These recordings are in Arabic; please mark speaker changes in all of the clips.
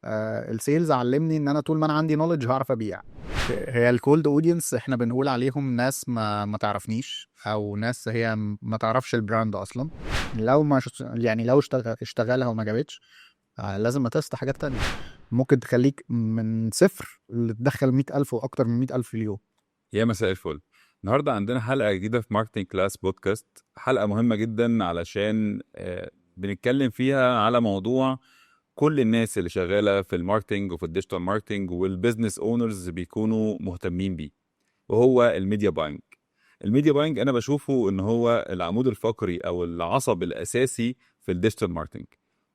Speaker 1: السيلز علمني ان انا طول ما انا عندي نوليدج هعرف ابيع. هي الكولد اودينس احنا بنقول عليهم ناس ما تعرفنيش، او ناس هي ما تعرفش البراند اصلا. لو ما يعني لو اشتغلها وما جابتش، لازم تست حاجات تانية ممكن تخليك من صفر تدخل 100,000 واكتر من 100,000 في اليوم.
Speaker 2: يا مساء الفل. النهارده عندنا حلقة جديدة في ماركتنج كلاس بودكاست، حلقة مهمة جدا علشان بنتكلم فيها على موضوع كل الناس اللي شغالة في الماركتنج وفي الديجيتال ماركتنج والبيزنس اونرز بيكونوا مهتمين بيه، وهو الميديا باينج. الميديا باينج انا بشوفه ان هو العمود الفقري او العصب الاساسي في الديجيتال ماركتنج،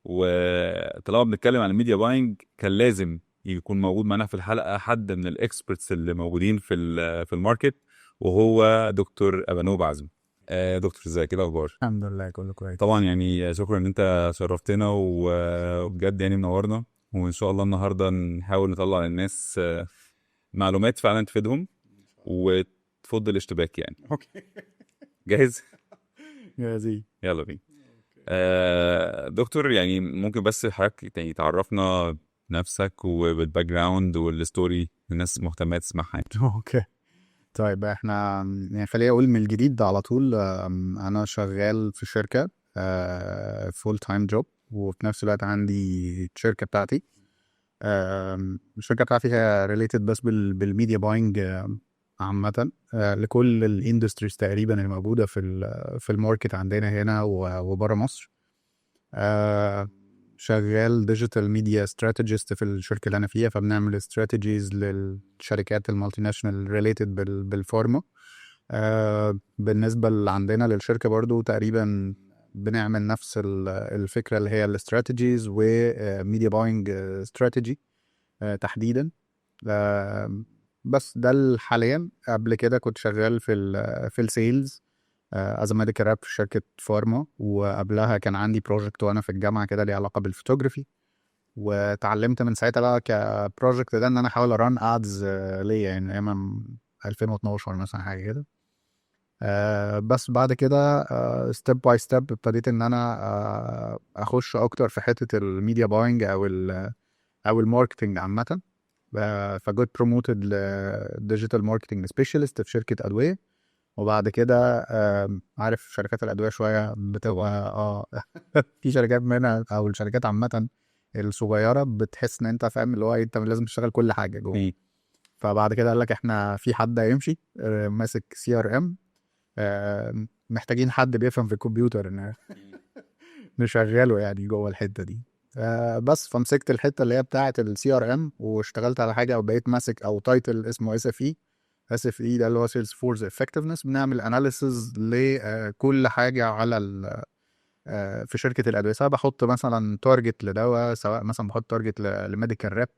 Speaker 2: وطالما بنتكلم عن الميديا باينج كان لازم يكون موجود معانا في الحلقه حد من الاكسبرتس اللي موجودين في الماركت، وهو دكتور ابانوب عزمي. دكتور ازيك، ايه الاخبار؟
Speaker 1: الحمد لله كله كويس.
Speaker 2: طبعا يعني شكرا ان انت شرفتنا وبجد يعني منورنا، وان شاء الله النهارده نحاول نطلع للناس معلومات فعلا تفيدهم وتفض الاشتباك يعني.
Speaker 1: اوكي.
Speaker 2: جاهز؟
Speaker 1: يا زي.
Speaker 2: يلا بينا. دكتور، يعني ممكن بس حضرتك يعني تعرفنا نفسك وبالباك جراوند والستوري الناس مهتمة تسمعها يعني.
Speaker 1: اوكي. طيب احنا يعني خليني اقول من الجديد على طول. انا شغال في شركة فول تايم جوب، وفي نفس الوقت عندي شركة بتاعتي. الشركة بتاعتي هي ريليتد بس بالميديا باينج عامة، لكل الاندستريز تقريبا اللي موجودة في الماركت عندنا هنا وبره مصر. آه، شغال ديجيتال ميديا استراتيجيست في الشركة اللي أنا فيها، فبنعمل استراتيجيز للشركات المالتي ناشونال ريليتد بالفارما. بالنسبة اللي عندنا للشركة برضو تقريبا بنعمل نفس الفكرة اللي هي الاستراتيجيز وميديا باينج استراتيجي تحديدا. آه، بس ده حاليا. قبل كده كنت شغال في السيلز از ميديكال راب في شركة فارما، وقبلها كان عندي بروجكت وانا في الجامعة كده ليه علاقة بالفوتوغرافي، واتعلمت من ساعتها بقى كبروجكت ده ان انا احاول اران ادز ليا يعني ايام 2012 مثلا حاجة كده. بس بعد كده ستيب باي ستيب ابتديت ان انا اخش اكتر في حتة الميديا باينج او الماركتنج عامة. فجوت بروموتد لديجيتال ماركتنج سبيشالست في شركة أدوية. وبعد كده عارف شركات الأدوية شوية بتبقى في شركات منها أو الشركات عامة الصغيرة بتحس إن أنت فاهم اللي هو أنت لازم تشتغل كل حاجة جوه.
Speaker 2: مم.
Speaker 1: فبعد كده قال لك إحنا في حد هيمشي ماسك CRM، محتاجين حد بيفهم في الكمبيوتر إن نشغله يعني جوه الحتة دي. بس فمسكت الحتة اللي هي بتاعة CRM واشتغلت على حاجة، أو بقيت ماسك أو تايتل اسمه SFE. SFE ده اللي هو سيلز فورس افكتفنس. بنعمل اناليسز لكل حاجه على في شركه الادويه، سواء بحط مثلا تارجت لدواء، سواء مثلا بحط تارجت لميديكال ريب.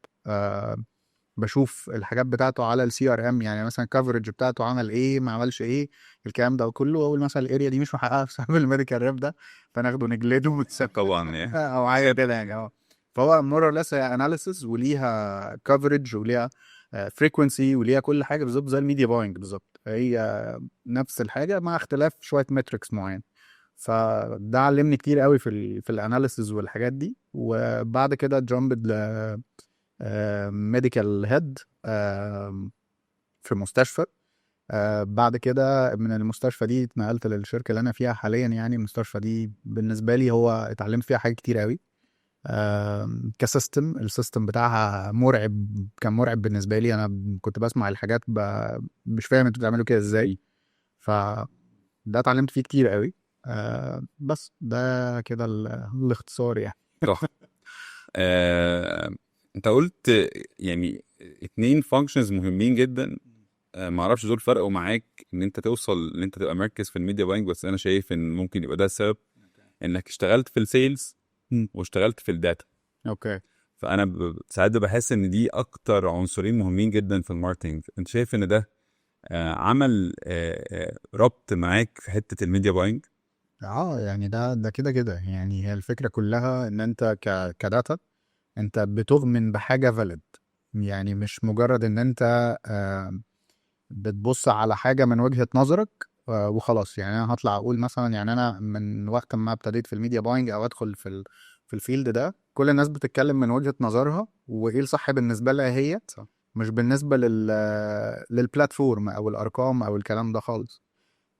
Speaker 1: بشوف الحاجات بتاعته على CRM، يعني مثلا الكفرج بتاعته عمل ايه ما عملش ايه، الكلام ده كله. اول مثلا الاريا دي مش محققه بسبب الميديكال ريب ده، فناخده نجلده
Speaker 2: طبعا يعني.
Speaker 1: او حاجه كده يعني. فهو مور ليس هي اناليسز وليها كفرج وليها فريكونسي وليها كل حاجه بالظبط زي الميديا باينج بالظبط. هي نفس الحاجه مع اختلاف شويه متريكس معين. فده علمني كتير قوي في الاناليسز والحاجات دي. وبعد كده جامبد ميديكال هيد في مستشفى. بعد كده من المستشفى دي اتنقلت للشركه اللي انا فيها حاليا. يعني المستشفى دي بالنسبه لي هو اتعلمت فيها حاجات كتير قوي. كسيستم، السيستم بتاعها مرعب، كان مرعب بالنسبه لي. انا كنت بسمع الحاجات مش فاهم انتوا بتعملوا كده ازاي. فده اتعلمت فيه كتير قوي. بس ده كده الاختصار يعني.
Speaker 2: صح. آه، انت قلت يعني اتنين فانكشنز مهمين جدا. ما اعرفش دول فرقوا معاك ان انت توصل ان انت تبقى مركز في الميديا باينج، بس انا شايف ان ممكن يبقى ده السبب انك اشتغلت في السيلز
Speaker 1: مم.
Speaker 2: واشتغلت في الداتا.
Speaker 1: اوكي.
Speaker 2: فانا ساعات بحس ان دي اكتر عنصرين مهمين جدا في الماركتنج. انت شايف ان ده عمل ربط معاك في حتة الميديا باينج؟
Speaker 1: يعني ده كده كده يعني. هي الفكره كلها ان انت كداتا انت بتؤمن بحاجه فاليد. يعني مش مجرد ان انت آه، بتبص على حاجة من وجهة نظرك وخلاص. يعني أنا هطلع أقول مثلا، يعني أنا من وقت ما ابتديت في الميديا باينج أو أدخل في الفيلد ده، كل الناس بتتكلم من وجهة نظرها وايه الصح بالنسبه لها هي،
Speaker 3: صح.
Speaker 1: مش بالنسبه للبلاتفورم او الارقام او الكلام ده خالص.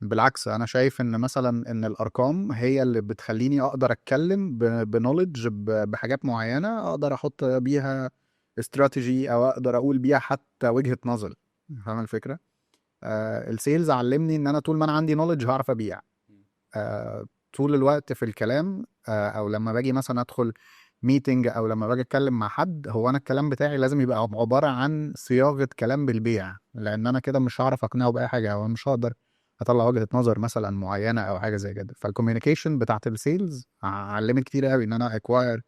Speaker 1: بالعكس انا شايف ان مثلا ان الارقام هي اللي بتخليني اقدر اتكلم بنولج بحاجات معينه، اقدر احط بيها استراتيجي او اقدر اقول بيها حتى وجهه نظر. فاهم الفكره؟ السيلز علمني ان انا طول ما انا عندي نولج هعرف ابيع. طول الوقت في الكلام، او لما باجي مثلا ادخل ميتنج او لما باجي اتكلم مع حد، هو انا الكلام بتاعي لازم يبقى عباره عن صياغه كلام بالبيع، لان انا كده مش هعرف اقنعه باي حاجه، او مش هقدر اطلع وجهه نظر مثلا معينه او حاجه زي كده. فالكوميونيكيشن بتاعت السيلز علمت كتير قوي ان انا اكواير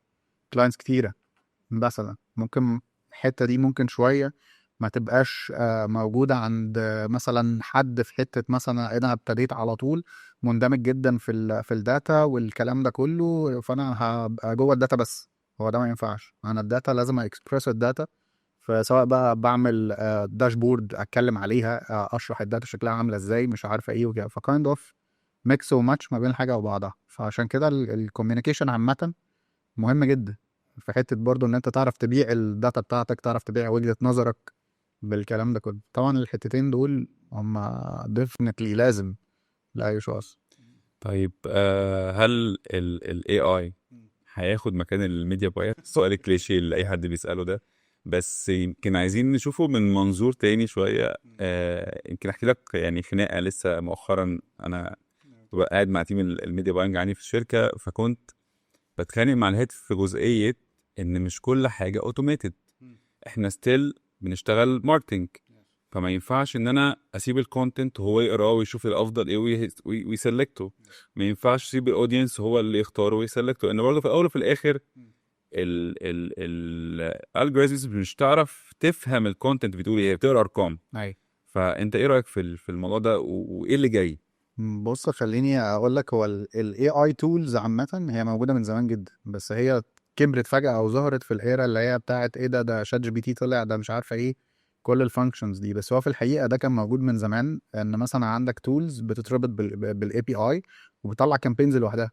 Speaker 1: كلاينتس كتيره. مثلا ممكن الحته دي ممكن شويه ما تبقاش موجوده عند مثلا حد في حته، مثلا انا ابتديت على طول مندمج جدا في الداتا والكلام ده كله، فانا هبقى جوه الداتا بس. هو ده ما ينفعش، انا الداتا لازم اكسبرس الداتا. فسواء بقى بعمل داشبورد اتكلم عليها، اشرح الداتا شكلها عامله ازاي، مش عارفه ايه وكده، فكايند اوف ميكس وماتش ما بين الحاجه وبعضها. فعشان كده الكوميونيكيشن عامه مهم جدا، في حته برضو ان انت تعرف تبيع الداتا بتاعتك، تعرف تبيع وجهه نظرك بالكلام ده كله. طبعا الحتتين دول هم ديفنتلي لازم لاي شخص.
Speaker 2: طيب هل ال AI هياخد مكان الميديا باير؟ السؤال الكليشيه اللي اي حد بيسأله ده، بس يمكن عايزين نشوفه من منظور تاني شوية. يمكن احكي لك يعني خناقة لسه مؤخرا. انا ببقى قاعد مع تيم الميديا باينج عندي في الشركة، فكنت بتخانق مع الهيد في جزئية ان مش كل حاجة اوتوميتد. احنا ستيل بنشتغل ماركتنج، فما ينفعش ان انا اسيب الكونتنت هو يقراه ويشوف الافضل ايه ويسلكته. ما ينفعش اسيب الاودينس هو اللي يختاره ويسلكته، لان برضه في الاول وفي الاخر الالجوريزمز مش تعرف تفهم الكونتنت بتقول ايه، بتقرا ارقام.
Speaker 1: اي
Speaker 2: فانت ايه رايك في الموضوع ده وايه اللي جاي؟
Speaker 1: بص خليني اقول لك، هو الاي اي تولز عامه هي موجوده من زمان جدا، بس هي كبرت فجاه او ظهرت في الايرا اللي هي بتاعت ايه ده شات جي بي تي طلع، ده مش عارفه ايه كل الفانكشنز دي. بس هو في الحقيقه ده كان موجود من زمان، ان مثلا عندك تولز بتتربط بالاي بي اي وبتطلع كامبينز لوحدها،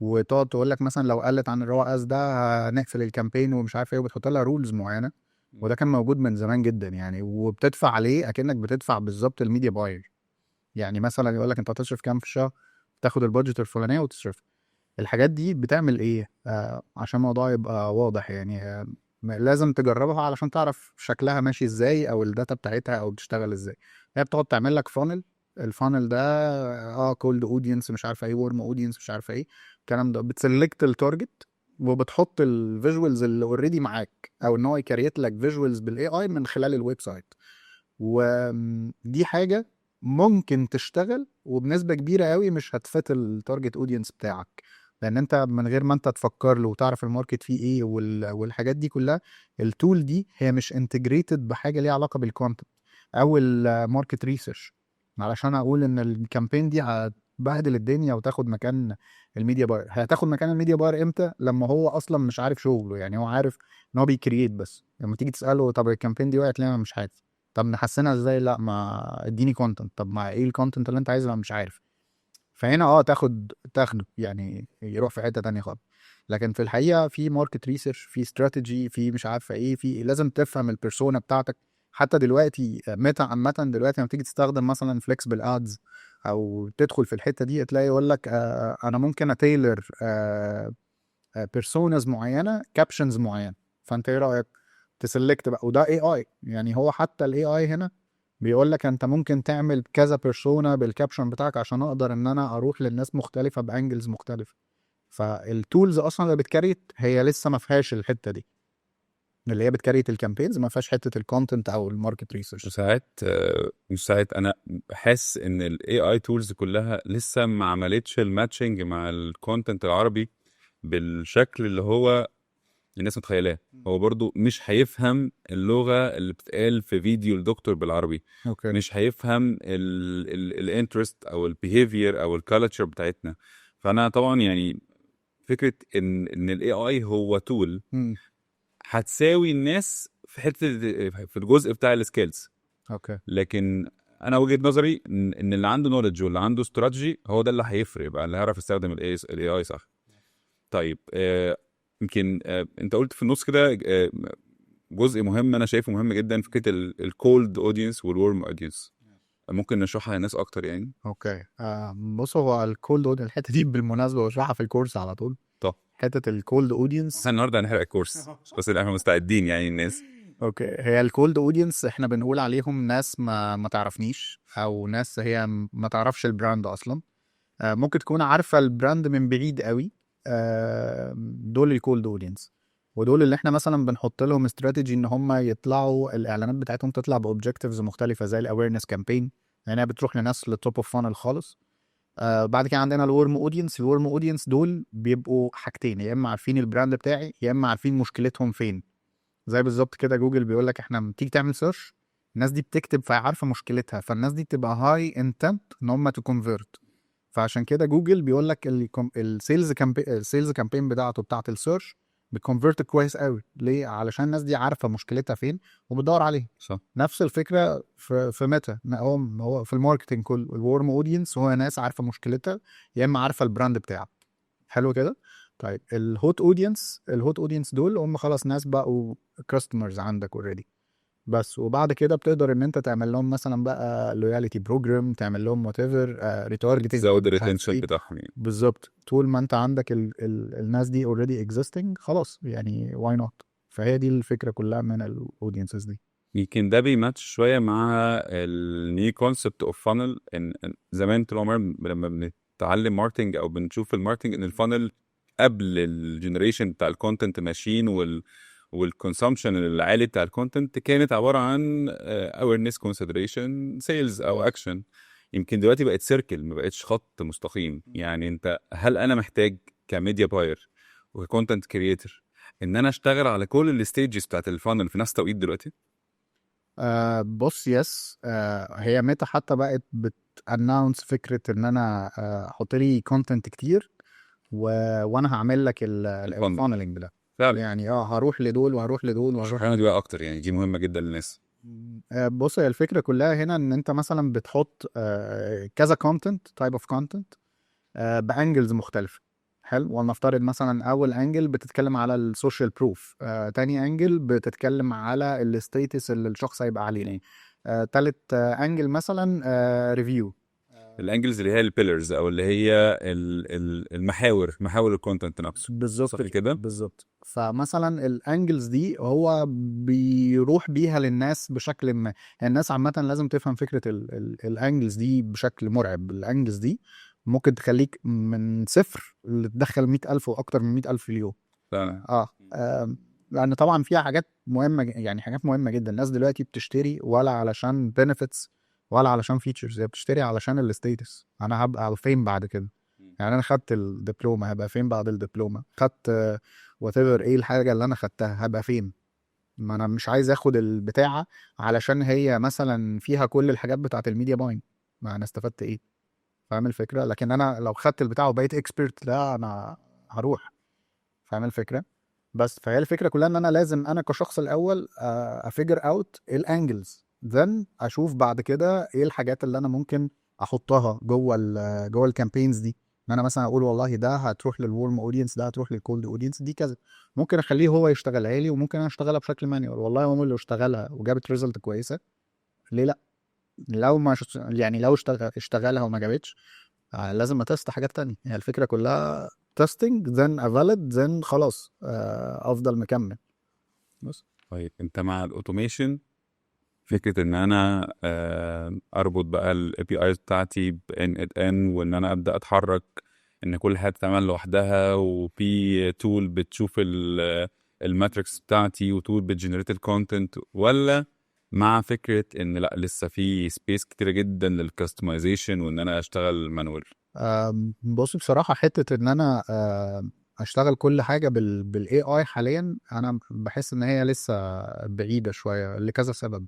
Speaker 1: وتقعد تقول لك مثلا لو قلت عن الرو اس ده هنقفل الكامبين ومش عارف ايه، وبتحط لها رولز معينه. وده كان موجود من زمان جدا يعني، وبتدفع عليه اكنك بتدفع بالظبط الميديا باير. يعني مثلا يقول لك انت هتصرف كام في الشهر، تاخد البادجت الفلانيه وتصرف. الحاجات دي بتعمل ايه؟ عشان الموضوع يبقى واضح يعني، لازم تجربها علشان تعرف شكلها ماشي ازاي او الداتا بتاعتها او بتشتغل ازاي. هي بتقعد تعمل لك فانل، الفانل ده كولد اودينس مش عارفه ايه، ورم اودينس مش عارفه ايه الكلام ده، بتسلكت التارجت وبتحط الفيجوالز اللي اوريدي معاك، او ان هو يكريت لك فيجوالز بالاي اي من خلال الويب سايت. ودي حاجه ممكن تشتغل، وبنسبه كبيره قوي مش هتفت التارجت اودينس بتاعك، لان انت من غير ما انت تفكر له وتعرف الماركت فيه ايه والحاجات دي كلها، التول دي هي مش انتجريتد بحاجه ليها علاقه بالكونتنت او الماركت ريسيرش، علشان اقول ان الكامبين دي هتبهدل الدنيا وتاخد مكان الميديا باير. هتاخد مكان الميديا باير امتى؟ لما هو اصلا مش عارف شغله، يعني هو عارف ان هو بيكرييت بس، لما تيجي تساله طب الكامبين دي وقعت ليه، مش عارف. طب نحسنها ازاي؟ لا ما اديني كونتنت. طب ما ايه الكونتنت اللي انت عايزه؟ لا مش عارف. فهنا تاخده يعني يروح في حته تانية خالص. لكن في الحقيقه في ماركت ريسيرش، في استراتيجي، في مش عارفه ايه، في لازم تفهم البيرسونا بتاعتك. حتى دلوقتي ميتا عامه دلوقتي لما تيجي تستخدم مثلا فليكسبل ادز او تدخل في الحته دي، تلاقي يقول لك انا ممكن اتيلر بيرسوناز معينه، كابشنز معينه. فانت ايه رايك؟ تسلكت بقى، وده اي اي يعني. هو حتى الاي اي هنا بيقول لك انت ممكن تعمل كذا بيرسونا بالكابشن بتاعك عشان اقدر ان انا اروح للناس مختلفه بانجلز مختلفه. فالتولز اصلا اللي بتكريت هي لسه ما فيهاش الحته دي، اللي هي بتكريت الكامبينز، ما فيهاش حته الكونتنت او الماركت ريسيرش.
Speaker 2: وساعات انا حاسس ان الاي اي تولز كلها لسه ما عملتش الماتشنج مع الكونتنت العربي بالشكل اللي هو الناس متخيلاه. هو برضو مش هيفهم اللغة اللي بتتقال في فيديو الدكتور بالعربي.
Speaker 1: اوكي.
Speaker 2: مش هيفهم الانترست او البيهيفير او الكالتشر بتاعتنا. فانا طبعا يعني فكرة ان الاي اي هو تول هتساوي الناس في حتة في الجزء بتاع السكيلز.
Speaker 1: اوكي.
Speaker 2: لكن انا وجهة نظري ان اللي عنده نوليدج واللي عنده استراتيجي هو ده اللي هيفرق، يبقى اللي هيعرف يستخدم الاي اي صح. طيب يمكن انت قلت في النص كده جزء مهم انا شايفه مهم جدا، فكره الكولد اودينس والورم اودينس. ممكن نشرحها للناس اكتر يعني؟
Speaker 1: اوكي. بص، هو الكولد اودينس الحته دي بالمناسبه بشرحها في الكورس على طول.
Speaker 2: طب
Speaker 1: حته الكولد اودينس.
Speaker 2: احنا النهارده هنحرق الكورس بس احنا مستعدين يعني الناس.
Speaker 1: اوكي، هي الكولد اودينس احنا بنقول عليهم ناس ما تعرفنيش، او ناس هي ما تعرفش البراند اصلا. ممكن تكون عارفه البراند من بعيد قوي. دول الكولد اودينس. ودول اللي احنا مثلا بنحط لهم استراتيجي ان هم يطلعوا الاعلانات بتاعتهم تطلع باوبجكتيفز مختلفه زي الاويرنس كامبين، يعني هي بتروح لناس للتوب اوف فانل خالص. بعد كده عندنا الورم اودينس. الورم اودينس دول بيبقوا حاجتين، يا اما عارفين البراند بتاعي يا اما عارفين مشكلتهم فين. زي بالظبط كده جوجل بيقول لك احنا لما تيجي تعمل سيرش، الناس دي بتكتب فعارفه مشكلتها، فالناس دي بتبقى هاي انتنت ان هم تو كونفيرت. فعشان كده جوجل بيقول لك السيلز كامبين بتاعته بتاعت السيرش بتكونفيرت كويس قوي. ليه؟ علشان الناس دي عارفه مشكلتها فين وبتدور عليه.
Speaker 2: صح.
Speaker 1: نفس الفكره في ميتا. هو في الماركتنج كله الورم اودينس هو ناس عارفه مشكلتها يا اما عارفه البراند بتاعه. حلو كده. طيب الهوت اودينس دول هم خلاص ناس بقوا كاستمرز عندك اوريدي. بس وبعد كده بتقدر ان انت تعمل لهم مثلا بقى لويالتي بروجرام، تعمل لهم وات ايفر ريتارجتنج.
Speaker 2: زود الريتنشن بتاعهم يعني.
Speaker 1: بالظبط. طول ما انت عندك الناس دي اوريدي اكزيستنج خلاص، يعني واي نوت. فهي دي الفكره كلها من الاودينسز دي.
Speaker 2: يمكن ده بيماتش شويه مع النيو كونسبت اوف فانل. ان زمان طول عمرنا لما بنتعلم ماركتنج او بنشوف الماركتنج ان الفانل قبل الجنريشن بتاع الكونتنت ماشين والكونسومشن العالي بتاع الكونتنت كانت عباره عن awareness consideration sales او اكشن. يمكن دلوقتي بقت سيركل، ما بقتش خط مستقيم. يعني انت هل انا محتاج كميديا باير وكونتنت كريتور ان انا اشتغل على كل الستيجز بتاعت الفانل في نفس التوقيت دلوقتي؟
Speaker 1: بص، يس. هي ميتا حتى بقت بتاناونس فكره ان انا احط لي كونتنت كتير وانا هعمل لك الفانلنج ده.
Speaker 2: فعلا.
Speaker 1: يعني هروح لدول وهروح لدول وهروح.
Speaker 2: شرحنا دي بقى اكتر، يعني دي مهمه جدا للناس.
Speaker 1: بص، هي الفكره كلها هنا ان انت مثلا بتحط كذا كونتنت، تايب اوف كونتنت بانجلز مختلفه. حلو. ولنفترض مثلا اول انجل بتتكلم على السوشيال بروف، تاني انجل بتتكلم على الستيتس اللي الشخص هيبقى عليه، تالت انجل مثلا ريفيو.
Speaker 2: الانجلز اللي هي البيلرز او اللي هي محاور الكونتنت نفسه.
Speaker 1: بالظبط
Speaker 2: صح كده؟
Speaker 1: بالظبط. فمثلا الانجلز دي هو بيروح بيها للناس بشكل ما. يعني الناس عامة لازم تفهم فكرة الانجلز دي بشكل مرعب. الانجلز دي ممكن تخليك من صفر تدخل 100,000 وأكتر من 100,000 في اليوم.
Speaker 2: فعلا.
Speaker 1: لأن طبعا فيها حاجات مهمة، يعني حاجات مهمة جدا. الناس دلوقتي بتشتري ولا علشان بنفيتس ولا علشان فيتشرز، هي بتشتري علشان الستيتس. أنا هبقى فين بعد كده؟ يعني انا خدت الدبلومه، هبقى فين بعد الدبلومه؟ خدت وات ايفر ايه الحاجه اللي انا خدتها، هبقى فين؟ ما انا مش عايز اخد البتاعه علشان هي مثلا فيها كل الحاجات بتاعه الميديا باين. ما انا استفدت ايه؟ فاهم الفكره؟ لكن انا لو خدت البتاعه وبقيت اكسبرت، لا انا هروح. فاهم الفكره؟ بس فهي الفكره كلها ان انا لازم انا كشخص الاول افيجر اوت الانجلز، ذن اشوف بعد كده ايه الحاجات اللي انا ممكن احطها جوه الكامبينز دي. ان انا مثلا اقول والله ده هتروح للورم اودينس، ده هتروح للكولد اودينس، دي كذا. ممكن اخليه هو يشتغلها لي، وممكن انا اشتغلها بشكل مانيوال. والله هو اللي اشتغلها وجابت ريزلت كويسه، ليه لا؟ لو ما يعني لو اشتغلها وما جابتش، لازم اتست حاجات تانية. يعني الفكره كلها تيستنج ذن افاليد ذن خلاص افضل مكمل بس.
Speaker 2: طيب انت مع الاوتوميشن، فكره ان انا اربط بقى الاي بي ايز بتاعتي بان وان انا ابدا اتحرك، ان كل حاجه تتعمل لوحدها وفي تول بتشوف الماتريكس بتاعتي وتول بتجنريت الكونتنت، ولا مع فكره ان لا لسه في سبيس كتيره جدا للكاستمايزيشن وان انا اشتغل مانوال؟
Speaker 1: بص، بصراحة حتة إن أنا أشتغل كل حاجة بالاي اي حاليا، أنا بحس إن هي لسه بعيدة شوية لكذا سبب.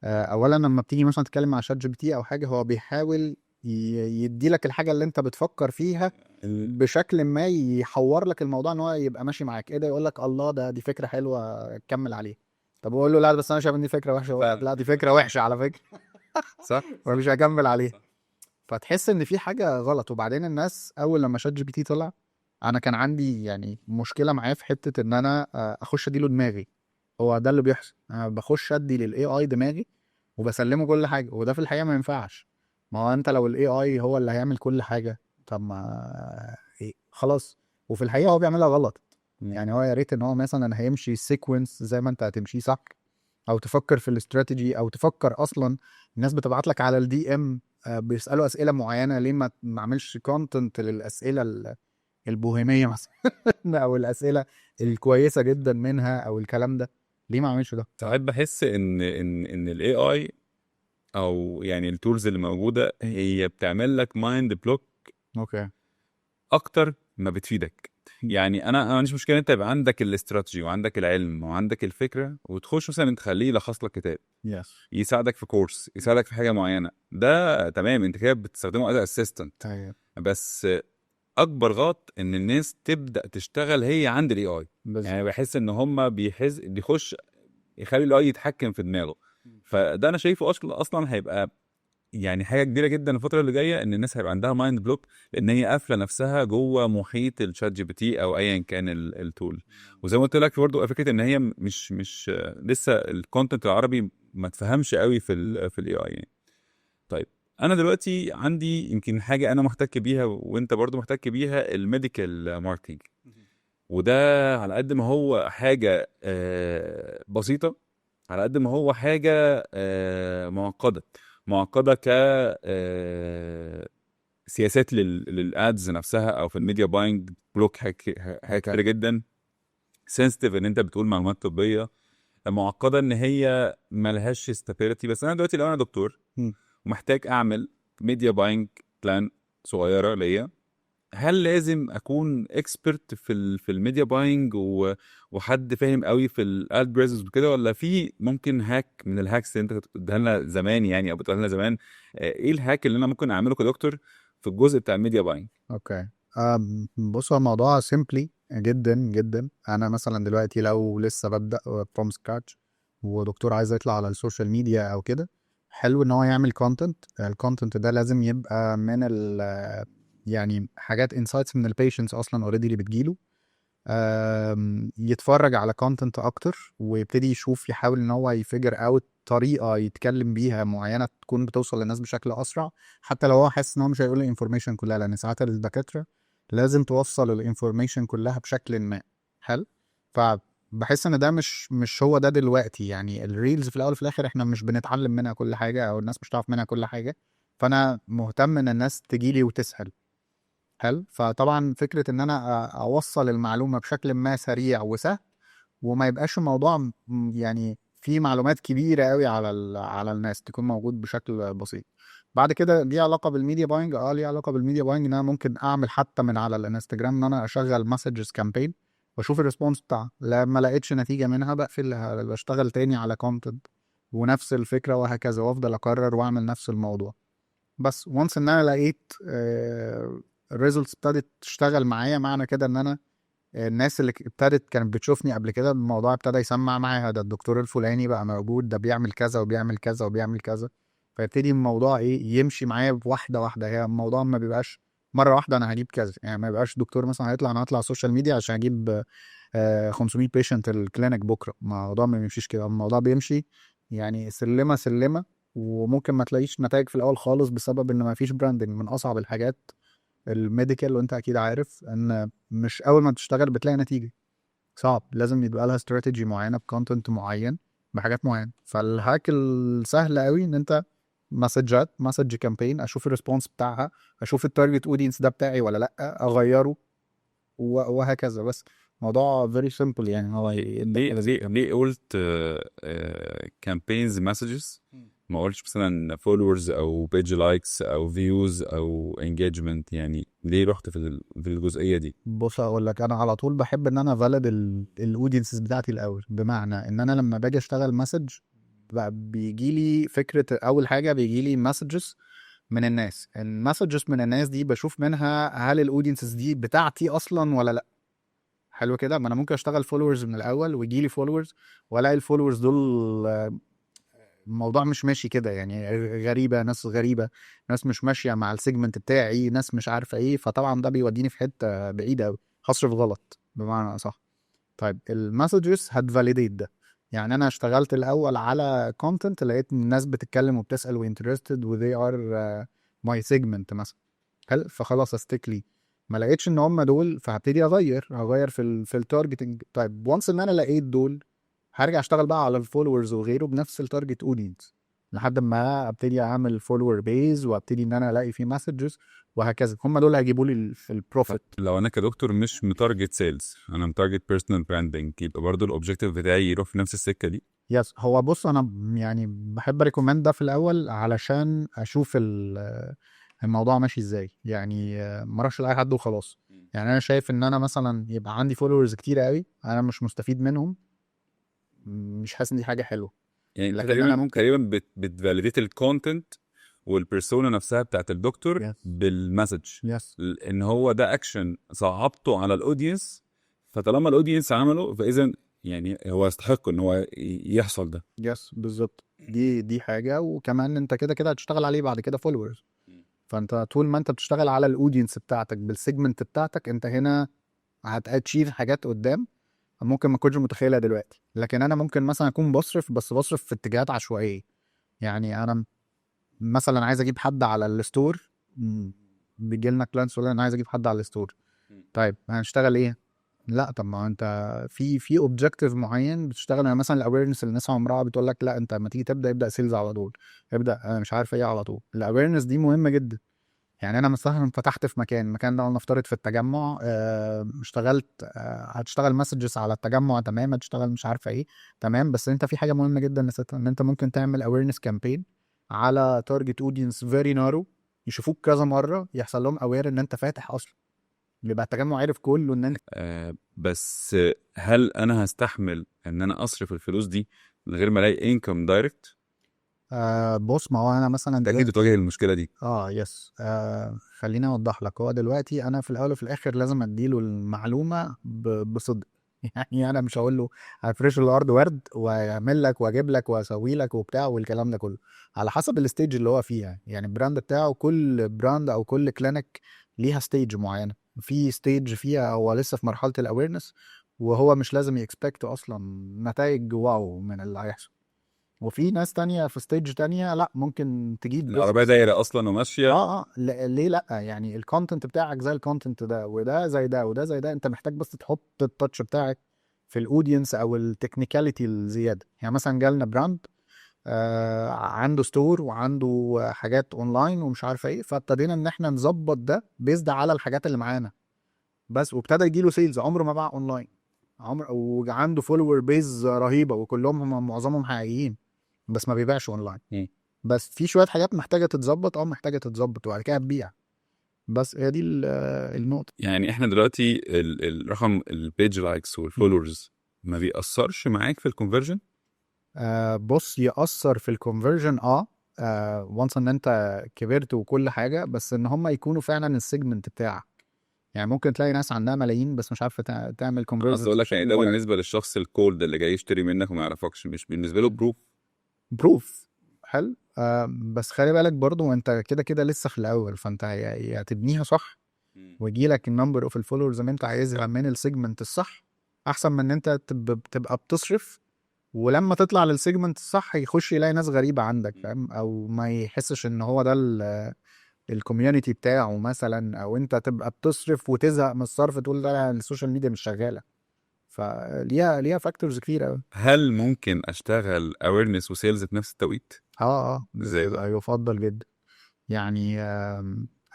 Speaker 1: أولا لما بتيجي مثلا تتكلم مع شات جي بي تي أو حاجة، هو بيحاول يدي لك الحاجة اللي أنت بتفكر فيها بشكل ما، يحور لك الموضوع إن هو يبقى ماشي معاك. إيه ده؟ يقول لك الله دي فكرة حلوة، كمل عليه. طب أقول له لا بس أنا شايف إن دي فكرة وحشة، يقول لك لا دي فكرة وحشة على فكرة.
Speaker 2: صح.
Speaker 1: ومش هكمل عليه. فتحس ان في حاجه غلط. وبعدين الناس اول لما شات جي بي تي طلع، انا كان عندي يعني مشكله معاه في حته ان انا اخش اديله دماغي. هو ده اللي بيحصل. انا بخش ادي للاي اي دماغي وبسلمه كل حاجه، وده في الحقيقه ما ينفعش. ما هو انت لو الاي اي هو اللي هيعمل كل حاجه، طب ما إيه؟ خلاص. وفي الحقيقه هو بيعملها غلط. يعني هو يا ريت ان هو مثلا هيمشي سيكونس زي ما انت هتمشيه صح، او تفكر في الاستراتيجي، او تفكر اصلا. الناس بتبعت لك على الدي ام بيسالوا اسئله معينه، ليه ما اعملش كونتنت للاسئله البوهيميه مثلا او الاسئله الكويسه جدا منها، او الكلام ده، ليه ما اعملش ده؟
Speaker 2: ساعات بحس ان الاي اي او يعني التولز اللي موجوده هي بتعمل لك مايند بلوك
Speaker 1: اوكي.
Speaker 2: اكتر ما بتفيدك. يعني انا ما عنديش مشكله انت يبقى عندك الاستراتيجي وعندك العلم وعندك الفكره، وتخش مثلا تخليه يلخص لك كتاب،
Speaker 1: يس.
Speaker 2: يساعدك في كورس، يساعدك في حاجه معينه، ده تمام، انت كده بتستخدمه از اسيستنت.
Speaker 1: طيب.
Speaker 2: بس اكبر غلط ان الناس تبدا تشتغل هي عند الاي اي.
Speaker 1: بالظبط.
Speaker 2: يعني بحس ان هم بيخش يخلي الاي يتحكم في دماغه. فده انا شايفه اصلا هيبقى يعني حاجه كبيره جدا الفتره اللي جايه، ان الناس هيبقى عندها مايند بلوك، لان هي قافله نفسها جوه محيط الشات جي بي تي او ايا كان التول. وزي ما قلت لك برضه فكره ان هي مش لسه الكونتنت العربي ما تفهمش قوي في الاي اي يعني. طيب، انا دلوقتي عندي يمكن حاجه انا محتك بيها وانت برضه محتك بيها، الميديكال ماركتنج. وده على قد ما هو حاجه بسيطه، على قد ما هو حاجه معقده. معقده ك سياسات للادز نفسها، او في الميديا باينج بلوك حاجه كتير جدا. سنسيتيف ان انت بتقول معلومات طبيه، معقده ان هي ملهاش ستابيليتي. بس انا دلوقتي لو انا دكتور
Speaker 1: مم.
Speaker 2: ومحتاج اعمل ميديا باينج بلان صغيره ليا، هل لازم اكون اكسبرت في الميديا باينج وحد فاهم قوي في الاد بريزنس وكده، ولا في ممكن هاك من الهاكس اللي انت كنت بتديها لنا زمان يعني، او بتقولها لنا زمان؟ ايه الهاك اللي انا ممكن اعمله كدكتور في الجزء بتاع الميديا باينج؟
Speaker 1: اوكي. بص، هو الموضوع سيمبلي جدا جدا. انا مثلا دلوقتي لو لسه ببدا فروم سكراتش، ودكتور عايز يطلع على السوشيال ميديا او كده، حلو ان هو يعمل كونتنت. الكونتنت ده لازم يبقى من ال يعني حاجات انسايتس من البيشنتس اصلا اوريدي اللي بتجيله. يتفرج على كونتنت اكتر، ويبتدي يشوف، يحاول ان هو يفجر اوت طريقه يتكلم بيها معينه تكون بتوصل للناس بشكل اسرع، حتى لو هو حاسس ان هو مش هيقول الانفورميشن كلها، لان ساعات الدكاتره لازم توصل الانفورميشن كلها بشكل ما. حلو. فبحس ان ده مش هو ده دلوقتي. يعني الريلز في الاول وفي الاخر احنا مش بنتعلم منها كل حاجه، او الناس مش تعرف منها كل حاجه. فانا مهتم ان الناس تجيلي وتسأل. حلو. فطبعا فكرة ان انا اوصل المعلومة بشكل ما سريع وسهل، وما يبقاش الموضوع يعني في معلومات كبيرة قوي على الناس، تكون موجود بشكل بسيط. بعد كده ليه علاقة بالميديا باينج. ليه علاقة بالميديا باينج ان انا ممكن اعمل حتى من على الانستجرام ان انا اشغل مسجز كامبين، واشوف الريسبونس بتاعها. لما لقيتش نتيجة منها بقفلها، بشتغل تاني على كونتنت ونفس الفكرة، وهكذا، وافضل اكرر واعمل نفس الموضوع. بس وانس ان انا لقيت الريزلتس ابتدت تشتغل معايا، معنى كده ان انا الناس اللي ابتدت كانت بتشوفني قبل كده، الموضوع ابتدى يسمع معايا. ده الدكتور الفلاني بقى موجود، ده بيعمل كذا وبيعمل كذا وبيعمل كذا. فيبتدي الموضوع يمشي معايا بواحده واحده. هي الموضوع ما بيبقاش مره واحده انا هجيب كذا. يعني ما يبقاش دكتور مثلا هيطلع انا هطلع على السوشيال ميديا عشان اجيب 500 بيشنت الكلينيك بكره. الموضوع ما بيمشيش كده. الموضوع بيمشي يعني سلمه سلمه. وممكن ما تلاقيش نتائج في الاول خالص بسبب ان ما فيش براندنج. من اصعب الحاجات الميديكال، وانت اكيد عارف ان مش اول ما تشتغل بتلاقي نتيجه. صعب. لازم يبقى لها استراتيجي معينه، بكونتنت معين، بحاجات معينه. فالهاك السهل قوي ان انت مسج كامبين، اشوف الريسبونس بتاعها، اشوف التارجت اودينس ده بتاعي ولا لا، اغيره، وهكذا. بس موضوع فيري سيمبل يعني. هو
Speaker 2: ليه قلت كامبينز مسجز؟ ما قلتش مثلا فولورز او بيج لايكس او فيوز او انجيجمنت؟ يعني ليه رحت في الجزئيه دي؟
Speaker 1: بص اقول لك، انا على طول بحب ان انا فاليد الاودينسز بتاعتي الاول. بمعنى ان انا لما باجي اشتغل مسج، بقى بيجي لي فكره. اول حاجه بيجي لي مسجز من الناس. المسجز من الناس دي بشوف منها هل الاودينسز دي بتاعتي اصلا ولا لا. حلو كده. ما انا ممكن اشتغل فولورز من الاول ويجي لي فولورز، والاقي الفولورز دول الموضوع مش ماشي كده. يعني غريبه، ناس غريبه، ناس مش ماشيه مع السيجمنت بتاعي، ناس مش عارفه ايه. فطبعا ده بيوديني في حته بعيده قوي، هصرف غلط بمعنى اصح. طيب المسجز هتفاليديت ده. يعني انا اشتغلت الاول على كونتنت، لقيت الناس بتتكلم وبتسال وانترستد و they are my segment مثلا. هل فخلاص استيك لي. ما لقيتش ان هم دول، فهبتدي اغير في التارجتنج. طيب وانس ان انا لقيت دول، هرجع اشتغل بقى على الفولورز وغيره بنفس التارجت اودينس، لحد ما ابتدي اعمل فولور بيز وابتدي ان انا الاقي فيه مسجز، وهكذا. هم دول هيجيبوا لي البروفيت.
Speaker 2: لو انا كدكتور مش متارجت سيلز، انا متارجت بيرسونال براندنج، يبقى برضو الاوبجيكتيف بتاعي يروح في نفس السكه دي.
Speaker 1: يس. هو بص، انا يعني بحب اريكومند ده في الاول علشان اشوف الموضوع ماشي ازاي. يعني ما اروحش لاي حد وخلاص. يعني انا شايف ان انا مثلا يبقى عندي فولورز كتير قوي انا مش مستفيد منهم، مش حاسس ان دي حاجه حلوه.
Speaker 2: يعني انت
Speaker 1: لكن انا
Speaker 2: تقريبا
Speaker 1: ممكن.
Speaker 2: بتفاليديت الكونتنت والبيرسونا نفسها بتاعت الدكتور
Speaker 1: يس.
Speaker 2: بالمسج،
Speaker 1: يس.
Speaker 2: ان هو ده اكشن صعبته على الاودينس، فطالما الاودينس عمله فاذا يعني هو يستحق ان هو يحصل ده.
Speaker 1: يس بالظبط. دي حاجه، وكمان انت كده كده هتشتغل عليه بعد كده فولورز. فانت طول ما انت بتشتغل على الاودينس بتاعتك بالسيجمنت بتاعتك، انت هنا هتاتشيف حاجات قدام ممكن ما اكونش متخيلها دلوقتي. لكن انا ممكن مثلا اكون بصرف، بس بصرف في اتجاهات عشوائيه. يعني انا مثلا عايز اجيب حد على الستور، بيجي لنا كلاينتس يقول انا عايز اجيب حد على الستور. طيب هنشتغل ايه؟ لا، طب ما انت في اوبجيكتيف معين بتشتغل. يعني مثلا الاويرنس اللي الناس عمرها بتقول لك لا، انت لما تيجي ابدا سيلز على طول، ابدا مش عارف ايه على طول. الاويرنس دي مهمه جدا. يعني انا مثلا فتحت في المكان ده ولنفترض في التجمع، اشتغلت، هتشتغل مسجز على التجمع، تمام، هتشتغل مش عارفه ايه، تمام. بس انت في حاجه مهمه جدا نسيتها، ان انت ممكن تعمل اويرنس كامبين على تارجت اودينس فيري نارو، يشوفوك كذا مره، يحصل لهم اوير ان انت فاتح اصلا، يبقى التجمع عارف كله ان انت.
Speaker 2: بس هل انا هستحمل ان انا اصرف الفلوس دي من غير ما الاقي انكم دايركت؟
Speaker 1: بص، ما هو انا مثلا
Speaker 2: اكيد
Speaker 1: دلوقتي.
Speaker 2: بتواجه المشكله دي.
Speaker 1: يس. خليني اوضح لك. هو دلوقتي انا في الاول وفي الاخر لازم اديله المعلومه بصدق. يعني انا مش هقول له هفرش الارض ورد واعمل لك واجيب لك واسوي لك وبتاع والكلام ده كله. على حسب الستيج اللي هو فيها. يعني البراند بتاعه، كل براند او كل كلينيك ليها ستيج معينه. في ستيج فيها هو لسه في مرحله الاويرنس، وهو مش لازم يكسبكت اصلا نتائج واو من اللي هيحصل. وفي ناس تانية في ستيج تانية لا، ممكن تجيب
Speaker 2: العربيه
Speaker 1: بيزنس.
Speaker 2: دايره اصلا وماشيه.
Speaker 1: ليه لا؟ يعني الكونتنت بتاعك زي الكونتنت ده، وده زي ده، وده زي ده. انت محتاج بس تحط التاتش بتاعك في الاودينس او التكنيكاليتي الزياده. يعني مثلا جالنا براند عنده ستور وعنده حاجات اونلاين ومش عارف ايه، فابتدينا ان احنا نظبط ده بيزد على الحاجات اللي معانا بس. وابتدى يجي له سيلز، عمره ما باع اونلاين، وعنده فولور بيز رهيبه، وكلهم معظمهم حقيقيين، بس ما بيبيعش اونلاين. بس في شويه حاجات محتاجه تتظبط، محتاجه تتظبط، وبعد كده تبيع. بس هي دي النقطه.
Speaker 2: يعني احنا دلوقتي الرقم البيج لايكس والفولورز ما بيأثرش معاك في الكونفرجن؟
Speaker 1: بص، يأثر في الكونفرجن وانس ان انت كبرت وكل حاجه، بس ان هم يكونوا فعلا السيجمنت بتاعك. يعني ممكن تلاقي ناس عندها ملايين بس مش عارفه تعمل
Speaker 2: قصدي
Speaker 1: كونفرجن
Speaker 2: اقول لك يعني
Speaker 1: بشكل
Speaker 2: ده
Speaker 1: مرعب.
Speaker 2: بالنسبه للشخص الكولد اللي جاي يشتري منك وما يعرفكش، مش بالنسبه له بروف.
Speaker 1: بروف حلو. بس خلي بالك برضو، انت كده كده لسه في الاول، فانت يا تبنيها صح ويجي لك النمبر اوف الفولورز اللي انت عايزها من السيجمنت الصح، احسن من ان انت تبقى بتصرف، ولما تطلع للسيجمنت الصح يخش يلاقي ناس غريبة عندك، فاهم؟ او ما يحسش ان هو ده الكوميونتي بتاعه مثلا، او انت تبقى بتصرف وتزهق من الصرف تقول لا السوشيال ميديا مش شغالة. فليها فاكتورز كتير قوي.
Speaker 2: هل ممكن اشتغل اويرنس وسيلز في نفس التوقيت؟ ازاي بقى؟
Speaker 1: يفضل جدا. يعني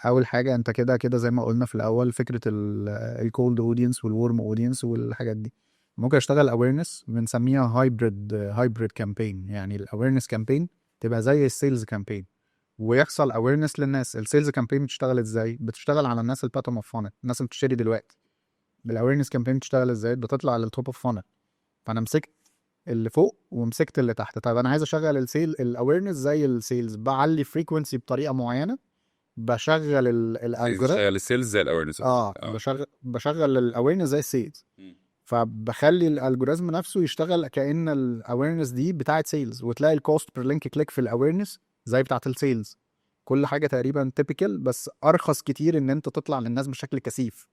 Speaker 1: اول حاجه، انت كده كده زي ما قلنا في الاول، فكره الكولد اودينس والورم اودينس والحاجات دي. ممكن اشتغل اويرنس بنسميها هايبريد كامبين. يعني الاويرنس كامبين تبقى زي السيلز كامبين، ويحصل اويرنس للناس. السيلز كامبين بتشتغل ازاي؟ بتشتغل على الناس الباتوم اوف فانل، الناس اللي بتشتري دلوقتي. الاويرنس كامبين بتشتغل ازاي؟ بتطلع للتوب اوف فانل، فانا مسكت اللي فوق ومسكت اللي تحت. طيب انا عايز اشغل الاويرنس زي السيلز، بعلي فريكونسي بطريقه معينه، بشغل
Speaker 2: عايز
Speaker 1: الالجوريثم.
Speaker 2: اشتغل السيلز زي الاويرنس.
Speaker 1: بشغل الاويرنس زي السيلز، فبخلي الالجوريزم نفسه يشتغل كأن الاويرنس دي بتاعه سيلز، وتلاقي الكوست بير لينك كليك في الاويرنس زي بتاعه السيلز. كل حاجه تقريبا تيبيكال، بس ارخص كتير ان انت تطلع للناس بشكل كثيف.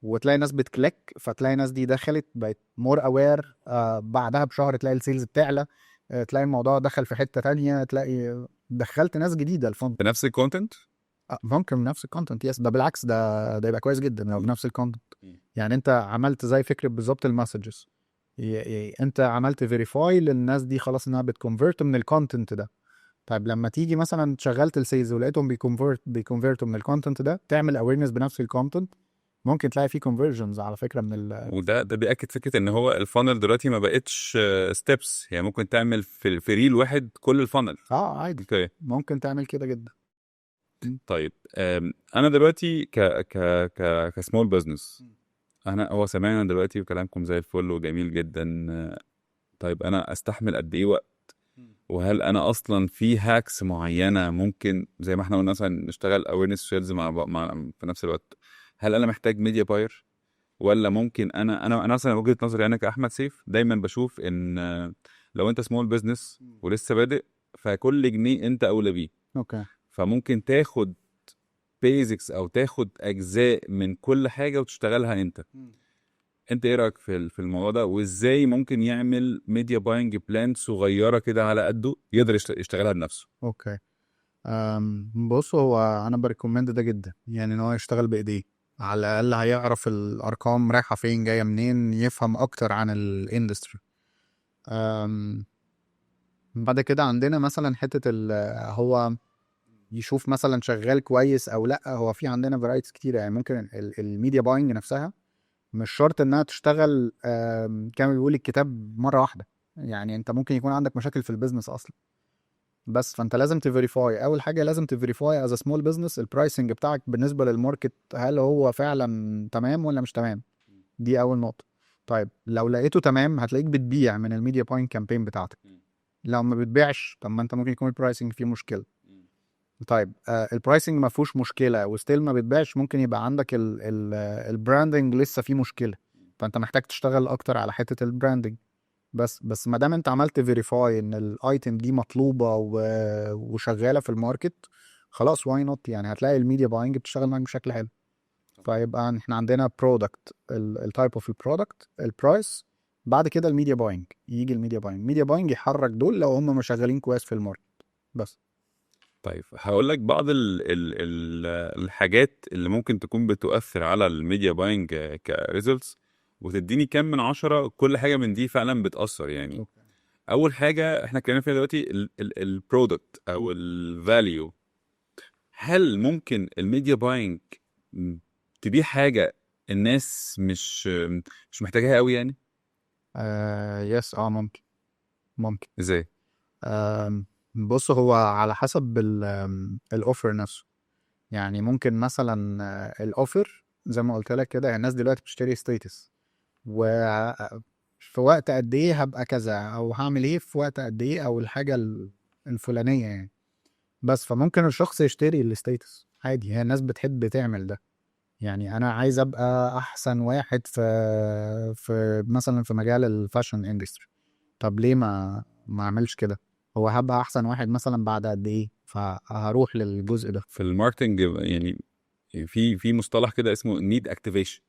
Speaker 1: وتلاقي ناس بتكليك، فتلاقي ناس دي دخلت بقت مور اوير، بعدها بشهر تلاقي السيلز بتعلى، تلاقي الموضوع دخل في حتة تانية، تلاقي دخلت ناس جديدة الفندق.
Speaker 2: بنفس الكونتنت؟
Speaker 1: ممكن نفس الكونتنت، يس، ده بالعكس، ده يبقى كويس جدا لو بنفس الكونتنت. يعني انت عملت زي فكرة بالظبط المسجز، انت عملت فيريفاي للناس دي خلاص انها بتكونفيرت من الكونتنت ده. طيب لما تيجي مثلا شغلت السيلز ولقيتهم بيكونفيرتوا من الكونتنت ده، تعمل اويرنس بنفس الكونتنت، ممكن تلاقي فيه conversions على فكرة من
Speaker 2: وده بيأكد فكرة ان هو الفانل دلوقتي ما بقتش ستيبس، يعني ممكن تعمل في ريل واحد كل الفانل.
Speaker 1: عادي،
Speaker 2: اوكي.
Speaker 1: ممكن تعمل كده جدا.
Speaker 2: طيب انا دلوقتي كسمول بزنس، هو سامعنا دلوقتي وكلامكم زي الفل وجميل جدا. طيب انا استحمل قد ايه وقت؟ وهل انا اصلا في هاكس معينه ممكن زي ما احنا قلنا مثلا نشتغل اويرنس سيلز مع في نفس الوقت؟ هل انا محتاج ميديا باير، ولا ممكن انا مثلا وجهه نظري انا كاحمد سيف دايما بشوف ان لو انت سمول بزنس ولسه بادئ، فكل جنيه انت اولى بيه.
Speaker 1: اوكي.
Speaker 2: فممكن تاخد بيزكس او تاخد اجزاء من كل حاجه وتشتغلها انت ايه رايك في الموضوع ده؟ وازاي ممكن يعمل ميديا باينج بلان صغيره كده على قده يقدر يشتغلها بنفسه؟
Speaker 1: اوكي. بص، هو انا بريكومند ده جدا، يعني ان هو يشتغل بايديه، على الاقل هيعرف الارقام رايحه فين جايه منين، يفهم اكتر عن الاندستري. بعد كده عندنا مثلا حته هو يشوف مثلا شغال كويس او لا. هو في عندنا فرايتيز كتيره، يعني ممكن الميديا باينج نفسها مش شرط انها تشتغل كما بيقول الكتاب مره واحده. يعني انت ممكن يكون عندك مشاكل في البيزنس اصلا، بس فانت لازم تفيريفاي. اول حاجه لازم تفيريفاي از سمول بزنس البرايسنج بتاعك بالنسبه للماركت، هل هو فعلا تمام ولا مش تمام. دي اول نقطه. طيب لو لقيته تمام هتلاقيك بتبيع من الميديا باينج كامبين بتاعتك. لو ما بتبيعش، طب ما انت ممكن يكون البرايسنج فيه مشكله. طيب البرايسنج ما فيهوش مشكله وستيل ما بتبيعش، ممكن يبقى عندك البراندنج لسه فيه مشكله، فانت محتاج تشتغل اكتر على حته البراندنج. بس ما دام انت عملت فيريفاي ان الايتم دي مطلوبه وشغاله في الماركت، خلاص واي نوت، يعني هتلاقي الميديا باينج بتشتغل معاك بشكل حلو. فيبقى احنا عندنا برودكت، التايب اوف البرودكت، البرايس، بعد كده الميديا باينج. يجي الميديا باينج يحرك دول لو هم مش شغالين كويس في الماركت بس.
Speaker 2: طيب هقول لك بعض ال الحاجات اللي ممكن تكون بتؤثر على الميديا باينج كريزلتس، وتديني كام من 10 كل حاجه من دي فعلا بتأثر يعني. اول حاجه احنا اتكلمنا فيها دلوقتي البرودكت او الفاليو. هل ممكن الميديا باينج تبيع حاجه الناس مش محتاجاها قوي يعني؟
Speaker 1: يس، ممكن.
Speaker 2: ازاي؟
Speaker 1: بص، هو على حسب الاوفر نفسه. يعني ممكن مثلا الاوفر زي ما قلت لك كده، الناس دلوقتي بتشتري ستيتس، وفي وقت قد ايه هبقى كذا، او هعمل ايه في وقت قد ايه، او الحاجه الفلانيه يعني. بس فممكن الشخص يشتري الستيتس عادي، هي الناس بتحب تعمل ده. يعني انا عايز ابقى احسن واحد في مثلا في مجال الفاشن اندستري، طب ليه ما اعملش كده؟ هو هبقى احسن واحد مثلا بعد قد ايه، فهروح للجزء ده.
Speaker 2: في الماركتنج يعني في مصطلح كده اسمه نيد اكتيفيشن.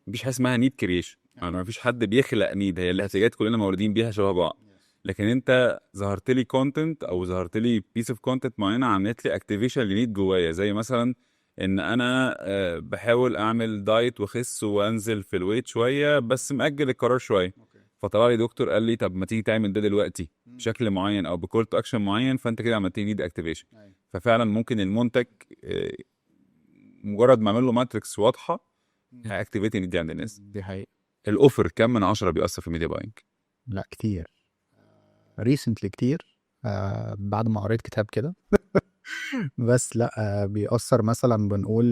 Speaker 2: مفيش حاجه اسمها نيد كرييشن، يعني مفيش حد بيخلق نيد، هي الاحتياجات كلنا مولودين بيها شبه بعض. لكن انت ظهرت لي كونتنت او ظهرت لي بيس اوف كونتنت معينه، عملت لي اكتيفيشن لنيد جوايا، زي مثلا ان انا بحاول اعمل دايت واخس وانزل في الويت شويه بس مأجل القرار شويه. فطلع لي دكتور قال لي طب ما تيجي تعمل ده دلوقتي بشكل معين او بكول تو اكشن معين، فانت كده عملت لي نيد اكتيفيشن. ففعلا ممكن المنتج مجرد ما اعمل له ماتريكس واضحه هاكتيفيت النيد دي عند الناس.
Speaker 1: دي حقيقة.
Speaker 2: الاوفر كم من 10 بيأثر في الميديا باينج؟
Speaker 1: لا كتير، ريسنتلي كتير. بعد ما قريت كتاب كده بس لا، بيأثر مثلا بنقول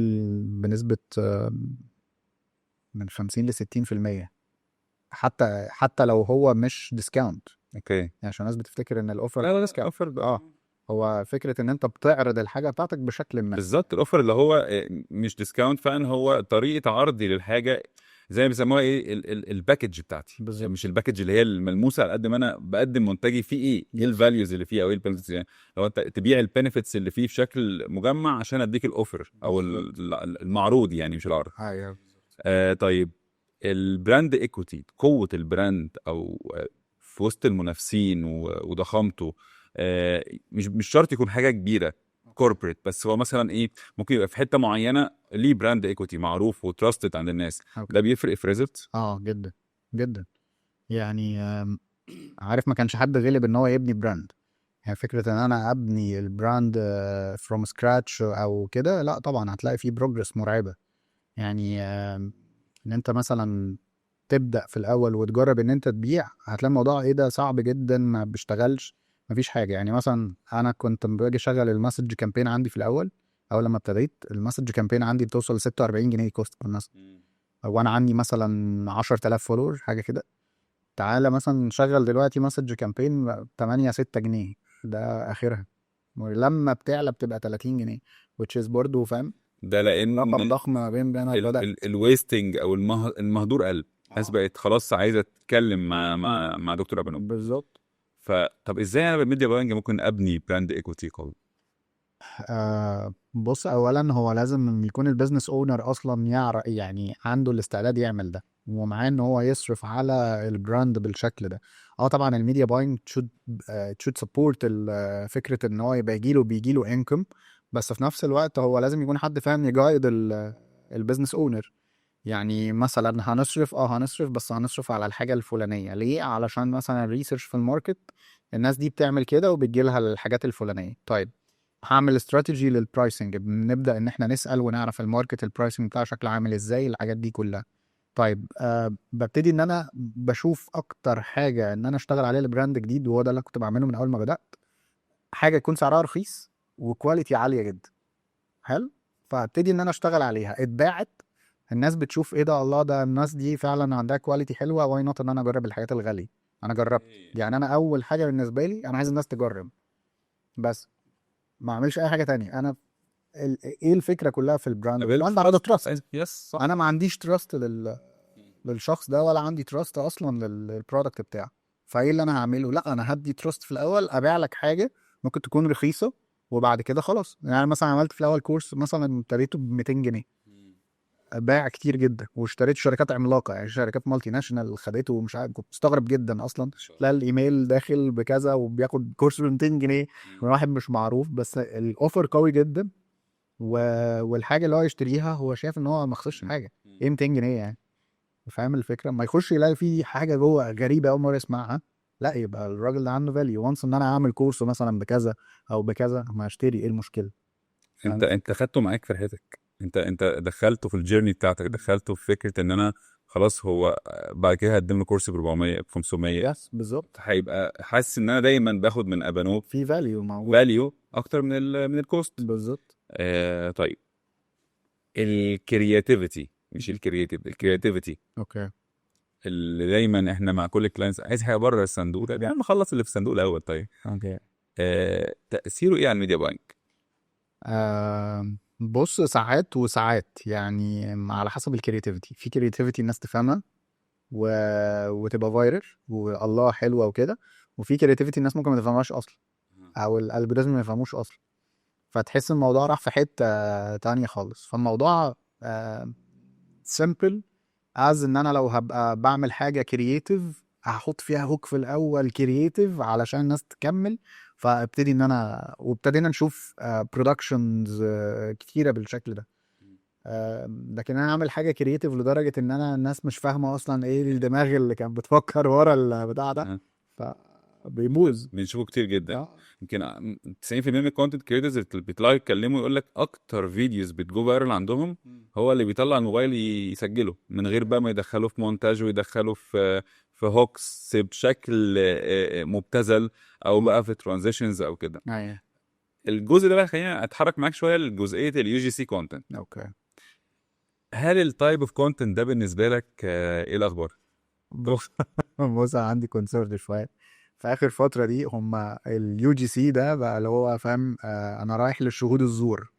Speaker 1: بنسبة من 50 ل 60%، حتى لو هو مش ديسكاونت.
Speaker 2: اوكي.
Speaker 1: يعني عشان الناس بتفتكر ان الاوفر
Speaker 2: لا ديسكاونت اوفر.
Speaker 1: هو فكرة ان انت بتعرض الحاجة بتاعتك بشكل ما.
Speaker 2: بالظبط، الاوفر اللي هو مش ديسكاونت فعلا، هو طريقه عرضي للحاجه، زي ما بيسموها ايه الباكج بتاعتي.
Speaker 1: بالظبط.
Speaker 2: مش الباكج اللي هي الملموسه، على قد ما انا بقدم منتجي فيه ايه الفاليوز اللي فيه او ايه البنفيتس. يعني لو انت تبيع البنفيتس اللي فيه بشكل مجمع عشان اديك الاوفر او المعروض، يعني مش العرض.
Speaker 1: ايوه.
Speaker 2: طيب البراند ايكوتي، قوة البراند او في وسط المنافسين وضخامته، مش شرط يكون حاجة كبيرة كوربريت، بس هو مثلا ايه، ممكن يبقى في حتة معينة ليه براند ايكوتي معروف وتراستد عند الناس،
Speaker 1: اوكي.
Speaker 2: ده بيفرق في ريزلت.
Speaker 1: جدا جدا. يعني عارف، ما كانش حد غلب ان هو يبني براند. يعني فكرة ان انا ابني البراند فروم سكراتش او كده، لا طبعا هتلاقي فيه بروجرس مرعبة. يعني ان انت مثلا تبدأ في الاول وتجرب ان انت تبيع، هتلاقي الموضوع ايه ده صعب جدا، ما بيشتغلش، مفيش حاجة. يعني مثلا انا كنت لما باجي اشغل المسج كامبين عندي في الاول، اول لما ابتديت المسج كامبين عندي بتوصل ل 46 جنيه كوست مثلا، وانا عندي مثلا 10000 فولور حاجة كده. تعالى مثلا نشغل دلوقتي مسج كامبين 8 6 جنيه، ده اخرها. ولما بتعلى بتبقى 30 جنيه، which is برضه فاهم
Speaker 2: ده لان
Speaker 1: رقم ضخم ما بين انا بدأت.
Speaker 2: الويستنج او المهدور قل، الناس بقت خلاص عايزه تتكلم مع دكتور ابانو.
Speaker 1: بالظبط.
Speaker 2: فطب ازاي انا بالميديا باينج ممكن ابني براند ايكوتي قوي؟
Speaker 1: بص، اولا هو لازم يكون البيزنس اونر اصلا يعرف، يعني عنده الاستعداد يعمل ده، ومعاه ان هو يصرف على البراند بالشكل ده. طبعا الميديا باينج تشود سبورت فكره ان هو يبقى بيجيله انكم، بس في نفس الوقت هو لازم يكون حد فاهم يجايد البيزنس اونر. يعني مثلا هنصرف بس هنصرف على الحاجه الفلانيه ليه، علشان مثلا الريسيرش في الماركت الناس دي بتعمل كده وبتجي لها الحاجات الفلانيه. طيب هعمل استراتيجي للبرايسنج، بنبدا ان احنا نسال ونعرف الماركت البرايسنج بتاعه شكله عامل ازاي، الحاجات دي كلها. طيب ببتدي ان انا بشوف اكتر حاجه ان انا اشتغل عليها البراند جديد، وهو ده اللي كنت بعمله من اول ما بدات. حاجه يكون سعرها رخيص وكواليتي عاليه جدا، حلو. فابتدي ان انا اشتغل عليها، اتباعت، الناس بتشوف ايه ده، الله، ده الناس دي فعلا عندها كواليتي حلوه، واي نوت ان انا اجرب الحاجات الغاليه. انا جربت، يعني انا اول حاجه بالنسبه لي انا عايز الناس تجرب، بس ما اعملش اي حاجه تانية. انا ايه الفكره كلها في البراند على تراست.
Speaker 2: يس صح.
Speaker 1: انا ما عنديش تراست للشخص ده، ولا عندي تراست اصلا للبرودكت بتاعه. فايه اللي انا هعمله؟ لا، انا هدي تراست في الاول، ابيع لك حاجه ممكن تكون رخيصه، وبعد كده خلاص. يعني مثلا عملت في الاول كورس مثلا ابتديته ب 200 جنيه، باع كتير جدا، واشتريت شركات عملاقه، يعني شركات مالتي ناشونال خدته، ومش عارف، كنت مستغرب جدا اصلا. تلاقي الايميل داخل بكذا وبياخد كورس ب 200 جنيه من واحد مش معروف، بس الاوفر قوي جدا. و... والحاجه اللي هو يشتريها هو شايف ان هو ما خسرش حاجه. ايه 200 جنيه يعني؟ فاهم الفكره؟ ما يخش يلاقي فيه حاجه جوه غريبه اول مره يسمعها، لا يبقى الراجل ده عنده فاليو. وانس ان انا اعمل كورس مثلا بكذا او بكذا، ما اشتري، ايه المشكله؟ فاهم
Speaker 2: انت
Speaker 1: الفكره؟
Speaker 2: خدته معاك في رحلتك، انت دخلته في الجيرني بتاعتك، دخلته في فكره ان انا خلاص هو بعد كده هقدم له كورس ب 400 ب 500،
Speaker 1: يس بالظبط.
Speaker 2: هيبقى حاسس ان انا دايما باخد من ابانو
Speaker 1: في فاليو موجود.
Speaker 2: فاليو اكتر من الكوست.
Speaker 1: بالظبط.
Speaker 2: طيب الكرياتيفيتي، مش الكرياتيف، الكرياتيفيتي
Speaker 1: اوكي.
Speaker 2: اللي دايما احنا مع كل الكلاينتس عايز حاجه بره الصندوق، طيب يعني نخلص اللي في الصندوق الاول. طيب
Speaker 1: اوكي.
Speaker 2: تاثيره ايه على الميديا باينج؟
Speaker 1: بص، ساعات وساعات، يعني على حسب الكرياتيفيتي. في كرياتيفيتي الناس تفهمها و... وتبقى فايرل والله حلوه وكده، وفي كرياتيفيتي الناس ممكن ما تفهمهاش اصلا، او الالجوريزم ما يفهموش اصلا، فتحس الموضوع راح في حته تانية خالص. فالموضوع سيمبل، از ان انا لو هبقى بعمل حاجه كرييتيف هحط فيها هوك في الاول كرييتيف علشان الناس تكمل. فابتدي ان انا، وابتدينا نشوف برودكشنز كتيره بالشكل ده. لكن انا اعمل حاجه كرييتيف لدرجه ان انا الناس مش فاهمه اصلا ايه الدماغ اللي كانت بتفكر ورا البتاع ده، فبيبوظ.
Speaker 2: بنشوفه كتير جدا.
Speaker 1: اه
Speaker 2: يمكن 90% من الكونتنت كريتورز اللي بيطلعوا يتكلموا يقول لك اكتر فيديوز بتجو فايرل عندهم هو اللي بيطلع الموبايل يسجله من غير بقى ما يدخله في مونتاج ويدخله في هوكس بشكل مبتذل، او بقى في ترانزيشنز او كده.
Speaker 1: ايوه.
Speaker 2: الجزء ده بقى خلينا اتحرك معاك شويه لجزئيه اليو جي سي كونتنت.
Speaker 1: اوكي.
Speaker 2: هل التايب اوف كونتنت ده بالنسبه لك ايه الاخبار؟
Speaker 1: بص بص، أنا عندي كونسيرن شويه في اخر فتره دي. هم اليو جي سي ده بقى اللي هو فاهم، انا رايح للشهود الزور.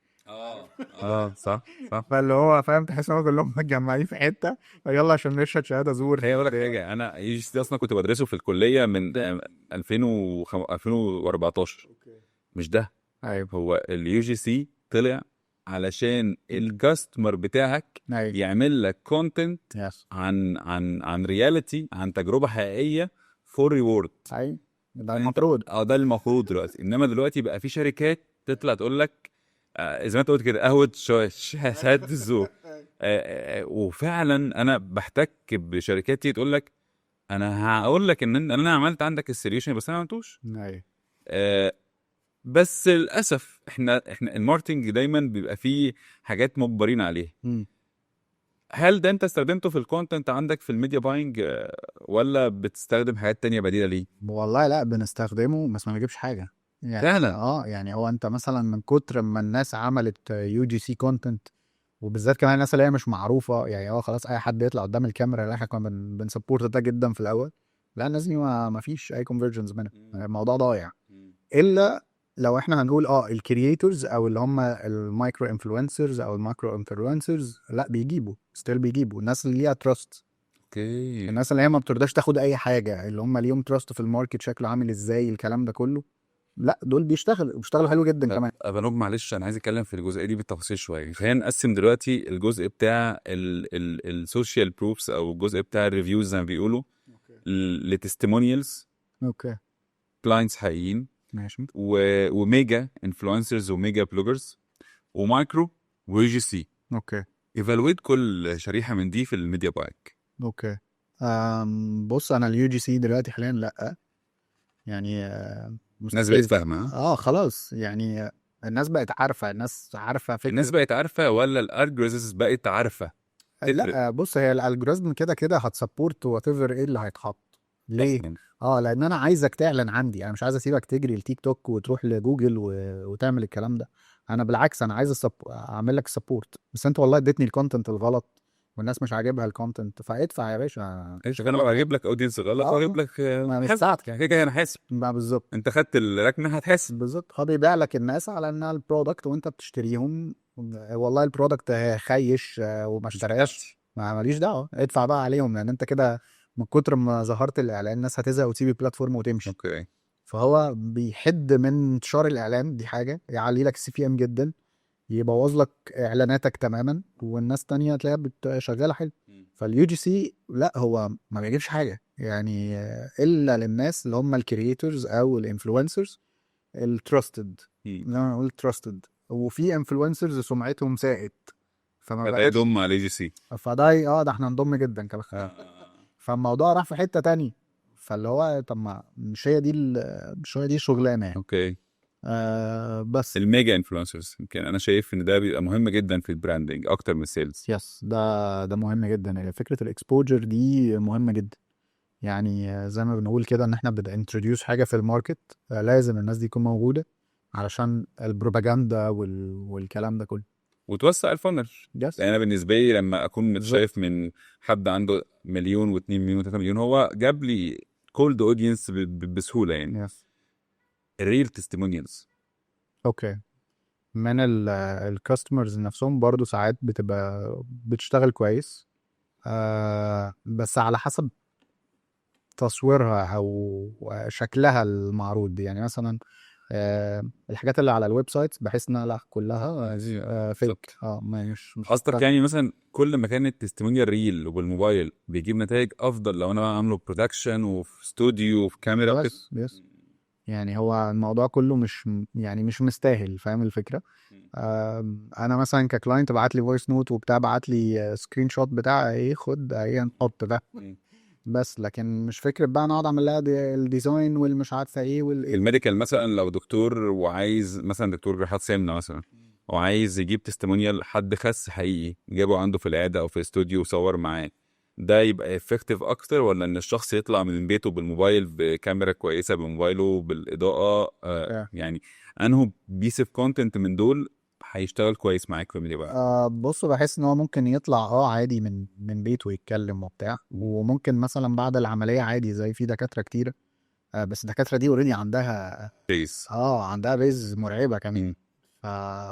Speaker 2: صح صح.
Speaker 1: فاللي هو فاهم، تحس ان هم كلهم متجمعين في حته، يلا عشان نشهد شهاده زور.
Speaker 2: هي اقول لك حاجه، انا يو جي سي اصلا كنت بدرسه في الكليه من 2014.
Speaker 1: اوكي.
Speaker 2: مش ده،
Speaker 1: ايوه.
Speaker 2: هو اليو جي سي طلع علشان الكاستمر بتاعك
Speaker 1: ايوه
Speaker 2: يعمل لك كونتنت
Speaker 1: يس
Speaker 2: عن رياليتي، عن تجربه حقيقيه فور ريورد.
Speaker 1: ايوه ده المفروض.
Speaker 2: ده المفروض دلوقتي. انما دلوقتي بقى في شركات تطلع تقول لك زي ما انت قلت كده قهوه شهادة الذوق. وفعلا انا بحتك بشركات تيجي تقول لك انا هقول لك ان انا عملت عندك السوليوشن بس انا ما عملتوش.
Speaker 1: ايوه
Speaker 2: بس للاسف احنا الماركتنج دايما بيبقى فيه حاجات مجبرين عليها. هل ده انت استخدمته في الكونتنت عندك في الميديا باينج ولا بتستخدم حاجات تانية بديلة ليه؟
Speaker 1: والله لا بنستخدمه بس ما بيجيبش حاجه يعني.
Speaker 2: فعلا.
Speaker 1: يعني هو انت مثلا من كتر ما الناس عملت يو جي سي كونتنت، وبالذات كمان الناس اللي هي مش معروفه، يعني هو خلاص اي حد يطلع قدام الكاميرا اللي احنا كنا بنسبورت ده جدا في الاول. لا الناس دي ما فيش اي كونفرجنز منها، الموضوع ضايع. الا لو احنا هنقول الكرييتورز او اللي هم المايكرو انفلونسرز او الماكرو انفلونسرز، لا بيجيبوا ستيل، بيجيبوا الناس اللي ليها تراست،
Speaker 2: اوكي.
Speaker 1: الناس اللي هي ما بترضاش تاخد اي حاجه، اللي هم ليهم تراست في الماركت شكله عامل ازاي الكلام ده كله. لا دول بيشتغلوا حلو جدا كمان.
Speaker 2: ابانوب معلش انا عايز اتكلم في الجزئيه دي بالتفاصيل شويه. خلينا نقسم دلوقتي الجزء بتاع السوشيال بروفز او الجزء بتاع الريفيوز زي ما بيقولوا لتستيمونيالز
Speaker 1: اوكي
Speaker 2: كلاينتس حقيقيين،
Speaker 1: ماشي.
Speaker 2: وميجا انفلونسرز وميجا بلوجرز ومايكرو ويو جي سي.
Speaker 1: اوكي
Speaker 2: ايفالويت كل شريحه من دي في الميديا بايك.
Speaker 1: اوكي. بص انا اليو جي سي دلوقتي حاليا لا، يعني
Speaker 2: الناس بقت
Speaker 1: مستحيل.
Speaker 2: فاهمه ها؟
Speaker 1: خلاص يعني الناس بقت عارفه، الناس عارفه
Speaker 2: الناس
Speaker 1: فكره.
Speaker 2: بقت عارفه ولا الالجوريزمز بقت عارفه؟ تفرق.
Speaker 1: لا بص هي الالجوريزم كده كده هتسبورت وات ايفر ايه اللي هيتحط. ليه؟
Speaker 2: يعني
Speaker 1: لان انا عايزك تعلن عندي، انا مش عايز اسيبك تجري التيك توك وتروح لجوجل وتعمل الكلام ده. انا بالعكس انا عايز اعمل لك سبورت، بس انت والله اديتني الكونتنت الغلط والناس مش عاجبها الكونتنت، فادفع يا باشا.
Speaker 2: ايش انا بقى هجيب لك اودينس غلط
Speaker 1: اه
Speaker 2: وهجيب لك
Speaker 1: ما مش
Speaker 2: حاسب
Speaker 1: ساعتك.
Speaker 2: يعني كده كده انا حاسب.
Speaker 1: ما بالظبط.
Speaker 2: انت خدت الركنه هتحاسب.
Speaker 1: بالظبط هو بيبيع لك الناس على انها البرودكت وانت بتشتريهم. والله البرودكت خيش وما
Speaker 2: مش
Speaker 1: اشترياش،
Speaker 2: بتاعتي.
Speaker 1: ماليش دعوه، ادفع بقى عليهم، لان انت كده من كتر ما ظهرت الاعلان الناس هتزهق وتسيب البلاتفورم وتمشي.
Speaker 2: اوكي.
Speaker 1: فهو بيحد من انتشار الاعلان، دي حاجه يعلي لك السي في ام جدا، يبوظ لك اعلاناتك تماما، والناس تانية تلاقيها شغاله حلو. فاليو جي سي لا هو ما بيجيبش حاجه يعني، الا للناس اللي هم الكرييتورز او الانفلونسرز التراستد، زي ما قلت تراستد. وفي انفلونسرز سمعتهم ساءت فما
Speaker 2: فده
Speaker 1: بقاش.
Speaker 2: يضم على جي سي.
Speaker 1: فده ده احنا نضم جدا كمان. فالموضوع راح في حته تانية، فاللي هو طب ما مش هي دي الشغلانه يعني.
Speaker 2: اوكي.
Speaker 1: بس
Speaker 2: الميجا انفلونسرز يمكن انا شايف ان ده بيبقى مهم جدا في البراندنج اكتر من السيلز.
Speaker 1: يس ده مهم جدا، فكره الاكسبوجر دي مهمه جدا. يعني زي ما بنقول كده ان احنا انتروديوس حاجه في الماركت، لازم الناس دي تكون موجوده علشان البروباجندا والكلام ده كله.
Speaker 2: وتوسع الفانل.
Speaker 1: يس
Speaker 2: لان انا بالنسبه لي لما اكون
Speaker 1: بالظبط.
Speaker 2: متشايف من حد عنده مليون و2 مليون و3 مليون هو جاب لي كولد اودينس بسهوله يعني.
Speaker 1: يس
Speaker 2: الريل تستيمونيالز.
Speaker 1: اوكي. من الكاستمرز نفسهم برضو ساعات بتبقى بتشتغل كويس، بس على حسب تصويرها او شكلها المعروض. يعني مثلا الحاجات اللي على الويب سايت بحس انها لا كلها فيك، مش
Speaker 2: قصدك يعني مثلا كل ما كانت تستيمونيال ريل وبالموبايل بيجيب نتائج افضل لو انا عامله برودكشن وفي استوديو وفي كاميرا وكده.
Speaker 1: يس يعني هو الموضوع كله مش يعني مش مستاهل، فاهم الفكره. انا مثلا ككلاينت بعت لي فويس نوت وبتاع، بعت لي سكرين شوت بتاع ايه، خد ايه نحط ده بس. لكن مش فكره بقى انا اقعد اعمل لها الديزاين والمش عارفه ايه
Speaker 2: الميديكال مثلا لو دكتور وعايز مثلا دكتور جراحات سمنه مثلا وعايز يجيب تستيمونيال حد خس حقيقي جابه عنده في العياده او في استوديو وصور معاه، ده يبقى افكتيف اكتر ولا ان الشخص يطلع من بيته بالموبايل بكاميرا كويسه بموبايله بالاضاءه يعني انه بيس اوف كونتنت من دول هيشتغل كويس معاك في الميديا بقى؟
Speaker 1: بص بحس ان هو ممكن يطلع عادي من بيته يتكلم وبتاع، وممكن مثلا بعد العمليه عادي زي في دكاتره كتيره. بس الدكاتره دي اوريدي عندها
Speaker 2: كويس.
Speaker 1: عندها بيز مرعبه كمان. ف...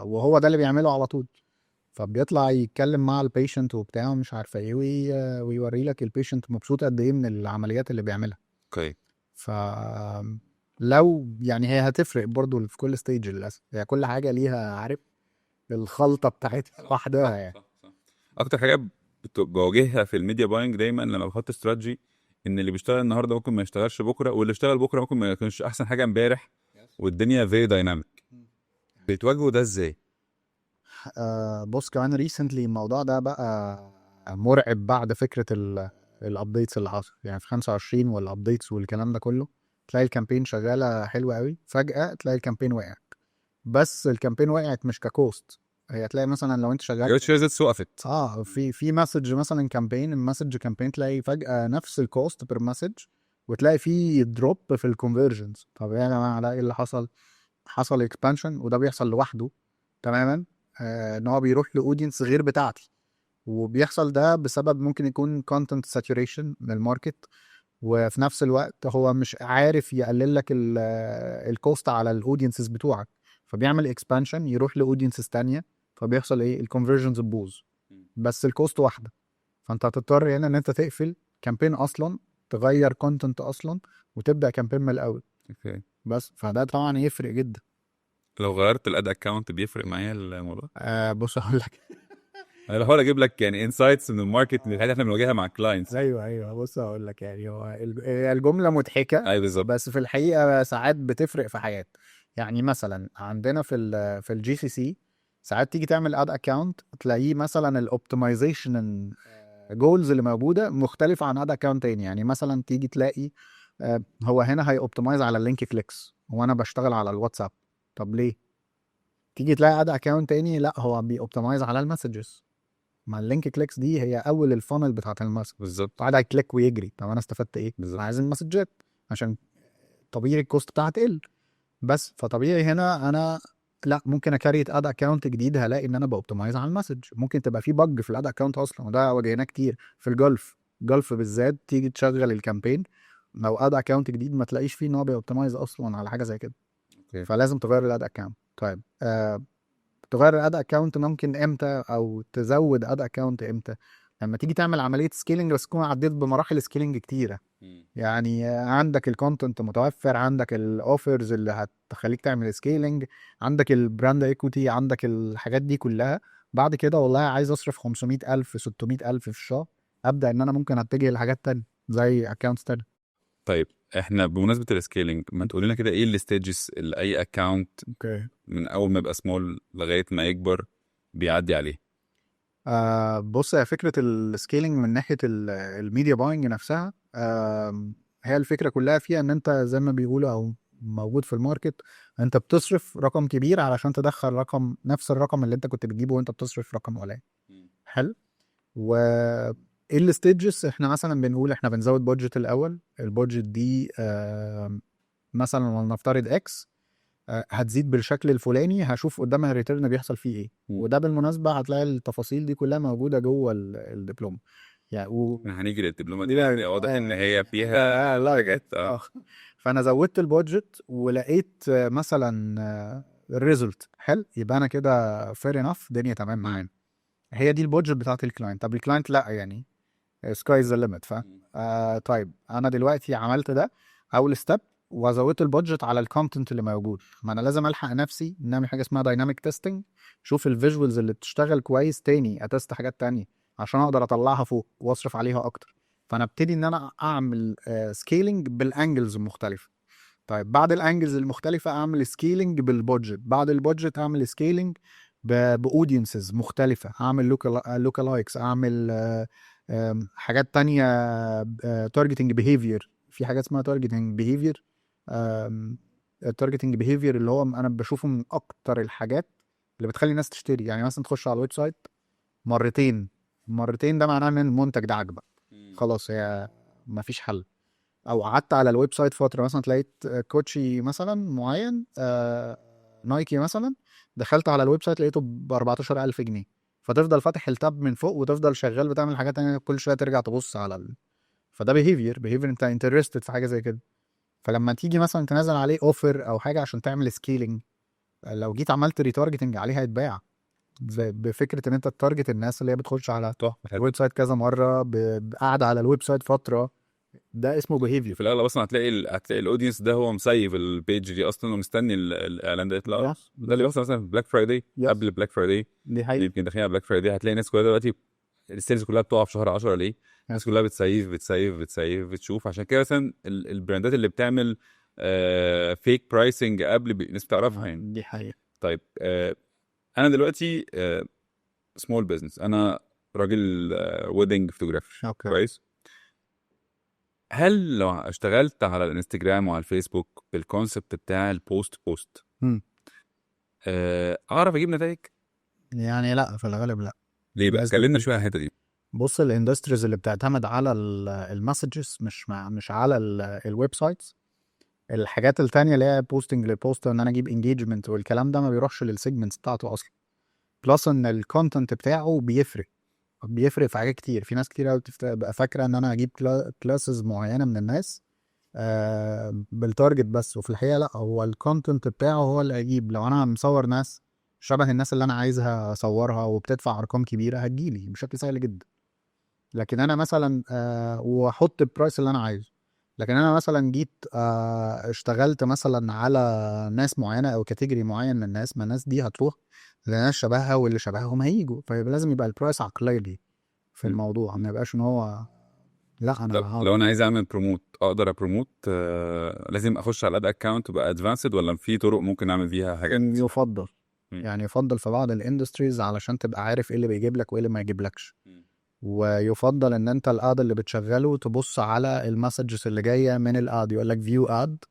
Speaker 1: وهو ده اللي بيعمله على طول، فبيطلع يتكلم مع البيشنت وبتاع ومش عارفه ايه ويوري لك البيشنت مبسوط قد ايه من العمليات اللي بيعملها.
Speaker 2: اوكي.
Speaker 1: ف لو يعني هي هتفرق برضو في كل ستيج للاسف، هي كل حاجه ليها عارف الخلطه بتاعتها لوحدها يعني.
Speaker 2: صح. اكتر حاجه بواجهها في الميديا باينج دايما لما بحط استراتيجي، ان اللي بيشتغل النهارده ممكن ما يشتغلش بكره، واللي اشتغل بكره ممكن ما يكونش احسن حاجه امبارح، والدنيا فيري دايناميك. بتواجهوا ده ازاي؟
Speaker 1: بص كمان ريسنتلي الموضوع ده بقى مرعب بعد فكره الابديتس اللي حصل يعني في 25 والابديتس والكلام ده كله. تلاقي الكامبين شغاله حلوه قوي، فجاه تلاقي الكامبين وقع. بس الكامبين وقعت مش ككوست، هي تلاقي مثلا لو انت شغال
Speaker 2: يا شيرز وقفت.
Speaker 1: في مسج مثلا كامبين، المسج كامبين تلاقي فجأة نفس الكوست بير مسج، وتلاقي في دروب في الكونفرجنز. طب يا جماعة ده ايه اللي حصل؟ حصل اكسبانشن، وده بيحصل لوحده تماما. ان هو بيروح لاودينس غير بتاعتي، وبيحصل ده بسبب ممكن يكون كونتنت ساتوريشن من الماركت، وفي نفس الوقت هو مش عارف يقلل لك الكوست على الاودينسز بتوعك، فبيعمل اكسبانشن يروح لاودينسز تانية، فبيحصل ايه؟ الكونفرجنز تبوظ، بس الكوست واحده. فانت هتضطر هنا ان انت تقفل كامبين اصلا، تغير كونتنت اصلا، وتبدا كامبين من الاول.
Speaker 2: اوكي.
Speaker 1: بس فده طبعا يفرق جدا.
Speaker 2: لو غيرت الاد اكونت بيفرق معايا الموضوع؟
Speaker 1: بص اقول لك.
Speaker 2: انا بحاول اجيب لك يعني انسايتس من الماركت، من الحاجات اللي احنا بنواجهها مع كلاينتس.
Speaker 1: ايوه بص اقول لك، يعني هو الجمله مضحكه،
Speaker 2: اي بالظبط.
Speaker 1: بس في الحقيقه ساعات بتفرق في حياه. يعني مثلا عندنا في الجي سي سي ساعات تيجي تعمل اد اكونت تلاقيه مثلا الاوبتمايزيشن جولز اللي موجوده مختلفه عن اد اكونت تاني. يعني مثلا تيجي تلاقي هو هنا هي اوبتمايز على اللينك كليكس وانا بشتغل على الواتساب. طب ليه؟ تيجي تلاقي اد اكونت تاني لا هو بيوبتمايز على المسجز. ما اللينك كليكس دي هي اول الفانل بتاعت المسج،
Speaker 2: بالظبط.
Speaker 1: قاعد هيكليك ويجري. طب انا استفدت ايه؟
Speaker 2: بالظبط.
Speaker 1: انا عايز المسجات عشان طبيعي الكوست بتاعها تقل. بس فطبيعي هنا انا لا ممكن اكريت اد اكونت جديد، هلاقي ان انا باوبتمايز على المسج. ممكن تبقى في بج في الاد اكونت اصلا، وده واجهناه كتير في الجولف بالذات. تيجي تشغل الكامبين لو اد اكونت جديد ما تلاقيش فيه ان هو بيوبتمايز اصلا على حاجه زي كده.
Speaker 2: اوكي.
Speaker 1: فلازم تغير الاد اكونت. طيب تغير الاد اكونت ممكن امتى، او تزود اد اكونت امتى؟ لما تيجي تعمل عمليه سكيلينج بس تكون عديت بمراحل سكيلينج كتيره. يعني عندك الكونتنت متوفر، عندك الاوفرز اللي هتخليك تعمل سكيلينج، عندك البراند ايكوتي، عندك الحاجات دي كلها. بعد كده والله عايز اصرف 500,000 600,000 في الشهر، ابدا ان انا ممكن اتجه لحاجات تانية زي اكونتس تانية.
Speaker 2: طيب احنا بمناسبه السكيلينج، ما تقول لنا كده ايه الستيجز اللي اي اكونت
Speaker 1: اوكي.
Speaker 2: من اول ما يبقى سمول لغايه ما يكبر بيعدي عليه؟
Speaker 1: بص هي فكره السكيلينج من ناحيه الميديا باينج نفسها. هي الفكره كلها فيها ان انت زي ما بيقولوا او موجود في الماركت، انت بتصرف رقم كبير علشان تدخل رقم نفس الرقم اللي انت كنت بتجيبه وانت بتصرف رقم قليل. حلو. و ايه الستيجز؟ احنا مثلا بنقول احنا بنزود بادجت الاول. البادجت دي مثلا ولنفترض اكس، هتزيد بالشكل الفلاني، هشوف قدامها الريتيرن بيحصل فيه ايه. وده بالمناسبه هتلاقي التفاصيل دي كلها موجوده جوه الدبلومه يعني
Speaker 2: احنا هنيجي للدبلومه دي يعني واضح ان هي فيها
Speaker 1: لا
Speaker 2: حاجات
Speaker 1: فانا زودت البادجت ولقيت مثلا الريزلت حلو، يبقى انا كده فير انف، دنيا تمام معانا. هي دي البادجت بتاعت الكلاينت. طب الكلاينت لا يعني سكاي ذا ليميت. طيب انا دلوقتي عملت ده اول ستيب، وزودت البادجت على الكونتنت اللي موجود. ما انا لازم الحق نفسي نعمل حاجه اسمها دايناميك تيستنج، شوف الفيجوالز اللي بتشتغل كويس تاني اتست حاجات تانية عشان اقدر اطلعها فوق واصرف عليها اكتر. فانا ابتدي ان انا اعمل سكيلينج بالانجلز المختلفه. طيب بعد الانجلز المختلفه اعمل سكيلينج بالبادجت، بعد البادجت اعمل سكيلينج باودينسز مختلفه، اعمل لوكالايكس، اعمل حاجات تانية. تارجتنج بيهيفير، في حاجات اسمها تارجتنج بيهيفير. التارجتنج بيهيفير اللي هو انا بشوفه من اكتر الحاجات اللي بتخلي الناس تشتري. يعني مثلا تخش على الويب سايت مرتين ده معناه ان المنتج ده عاجبك، خلاص هي مفيش حل. او قعدت على الويب سايت فتره، مثلا تلاقيت كوتشي مثلا معين نايكي مثلا، دخلت على الويب سايت لقيته ب 14,000 جنيه، فتفضل فاتح التاب من فوق وتفضل شغال بتعمل حاجات تانية، كل شويه ترجع تبص على فده بيهيفير انت انترستد في حاجه زي كده. فلما تيجي مثلا تنزل عليه اوفر او حاجه عشان تعمل سكيلينج، لو جيت عملت ريتارجتنج عليه هيتباع. بفكره ان انت تارجت الناس اللي هي بتخش على
Speaker 2: تحفه.
Speaker 1: الويب سايت كذا مره، قاعده على الويب سايت فتره، ده اسمه behavior.
Speaker 2: في الاغلب اصلا هتلاقي الاودينس ده هو مسيف البيج دي اصلا ومستني الاعلان ده يطلع.
Speaker 1: Yes.
Speaker 2: ده اللي بيحصل مثلا في بلاك فرايداي،
Speaker 1: Yes.
Speaker 2: قبل بلاك فرايداي
Speaker 1: دي حقيقة.
Speaker 2: يمكن داخلين على بلاك فرايداي، هتلاقي الناس كلها دلوقتي السيلز كلها بتقع في شهر 10 ليه؟ الناس
Speaker 1: Yes.
Speaker 2: كلها بتسيف بتسيف بتسيف بتشوف. عشان كده مثلا البراندات اللي بتعمل فيك برايسنج قبل الناس بتعرفها يعني.
Speaker 1: دي حقيقة.
Speaker 2: طيب انا دلوقتي سمول بزنس، انا راجل ويدنج فوتوغرافر
Speaker 1: اوكي.
Speaker 2: كويس. هل لو اشتغلت على الانستجرام وعلى الفيسبوك بالكونسبت بتاع البوست
Speaker 1: مم.
Speaker 2: اعرف اجيب نتائج؟
Speaker 1: يعني لا، في الغالب لا.
Speaker 2: ليه بقى؟
Speaker 1: بنسبة
Speaker 2: كلمنا
Speaker 1: كبيرة.
Speaker 2: شويه عن الحته دي.
Speaker 1: بص، الاندستريز اللي بتعتمد على المسجز مش على الويب سايتس. الحاجات التانية اللي هي بوستنج للبوست، ان انا اجيب انجيجمنت والكلام ده، ما بيروحش للسيجمنتس بتاعته اصلا. بلس ان الكونتنت بتاعه بيفرق في حاجات كتير. في ناس كتير قوي بتبقى فاكره ان انا اجيب كلاسز معينه من الناس بالتارجت بس، وفي الحقيقه لا، هو الكونتنت بتاعه هو اللي هيجيب. لو انا مصور ناس شبه الناس اللي انا عايزها اصورها وبتدفع ارقام كبيره، هتجيلي بشكل سهل جدا. لكن انا مثلا واحط البرايس اللي انا عايزه. لكن انا مثلا جيت اشتغلت مثلا على ناس معينه او كاتيجوري معين من الناس، ما الناس دي هتروح لناس شبهها، واللي شبههم هيجوا. فيبقى لازم يبقى البرايس عقلاني في الموضوع، ما يبقاش ان هو لا انا
Speaker 2: طب لو انا عايز اعمل بروموت، اقدر ابروموت لازم اخش على الاد اكونت وبقى ادفانسد، ولا في طرق ممكن اعمل بيها حاجات؟
Speaker 1: يفضل.
Speaker 2: مم.
Speaker 1: يعني يفضل في بعض الاندستريز علشان تبقى عارف ايه اللي بيجيب لك وايه اللي ما يجيبلكش.
Speaker 2: مم.
Speaker 1: ويفضل ان انت الاد اللي بتشغله تبص على المسجز اللي جايه من الاد. يقول لك فيو اد،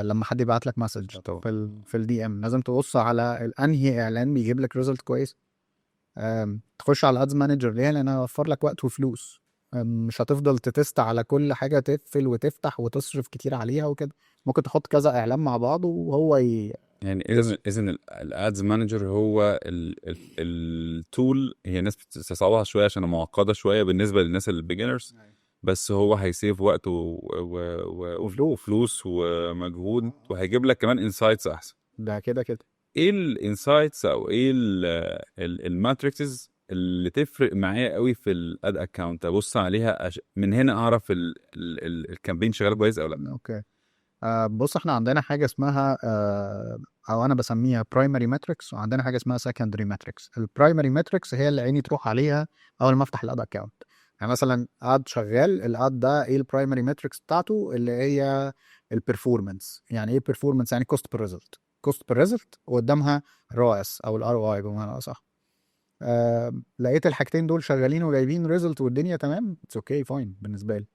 Speaker 1: لما حد يبعت لك مسج
Speaker 2: طبعا.
Speaker 1: في الدي ام، لازم تبص على انهي اعلان بيجيب لك ريزلت كويس. تخش على الادز مانجر ليه؟ لان هيوفر لك وقت وفلوس. مش هتفضل تتست على كل حاجه، تقفل وتفتح وتصرف كتير عليها وكده. ممكن تحط كذا اعلان مع بعض وهو
Speaker 2: يعني اذا الادز مانجر هو التول، هي الناس بتستصعبها شويه عشان معقده شويه بالنسبه للناس البيجنرز، بس هو هيسيف وقت وفلوس ومجهود، وهيجيب لك كمان انسايتس احسن.
Speaker 1: ده كده كده.
Speaker 2: ايه الانسايتس او ايه الماتريكسز اللي تفرق معايا قوي في الاد اكونت ابص عليها من هنا اعرف الكامبين شغال كويس او لا؟
Speaker 1: اوكي. بص، احنا عندنا حاجه اسمها او انا بسميها برايمري ماتريكس، وعندنا حاجه اسمها سكندري ماتريكس. البرايمري ماتريكس هي اللي عيني تروح عليها اول ما افتح الاد اكونت. يعني مثلا اد شغال، الاد ده ايه البرايمري ماتريكس بتاعته؟ اللي هي البرفورمانس. يعني ايه بيرفورمانس؟ يعني كوست بير ريزلت. كوست بير ريزلت وقدامها ROAS او الار او اي بمعنى اصح. لقيت الحاجتين دول شغالين وجايبين ريزلت والدنيا تمام، اتس اوكي فاين بالنسبه لي.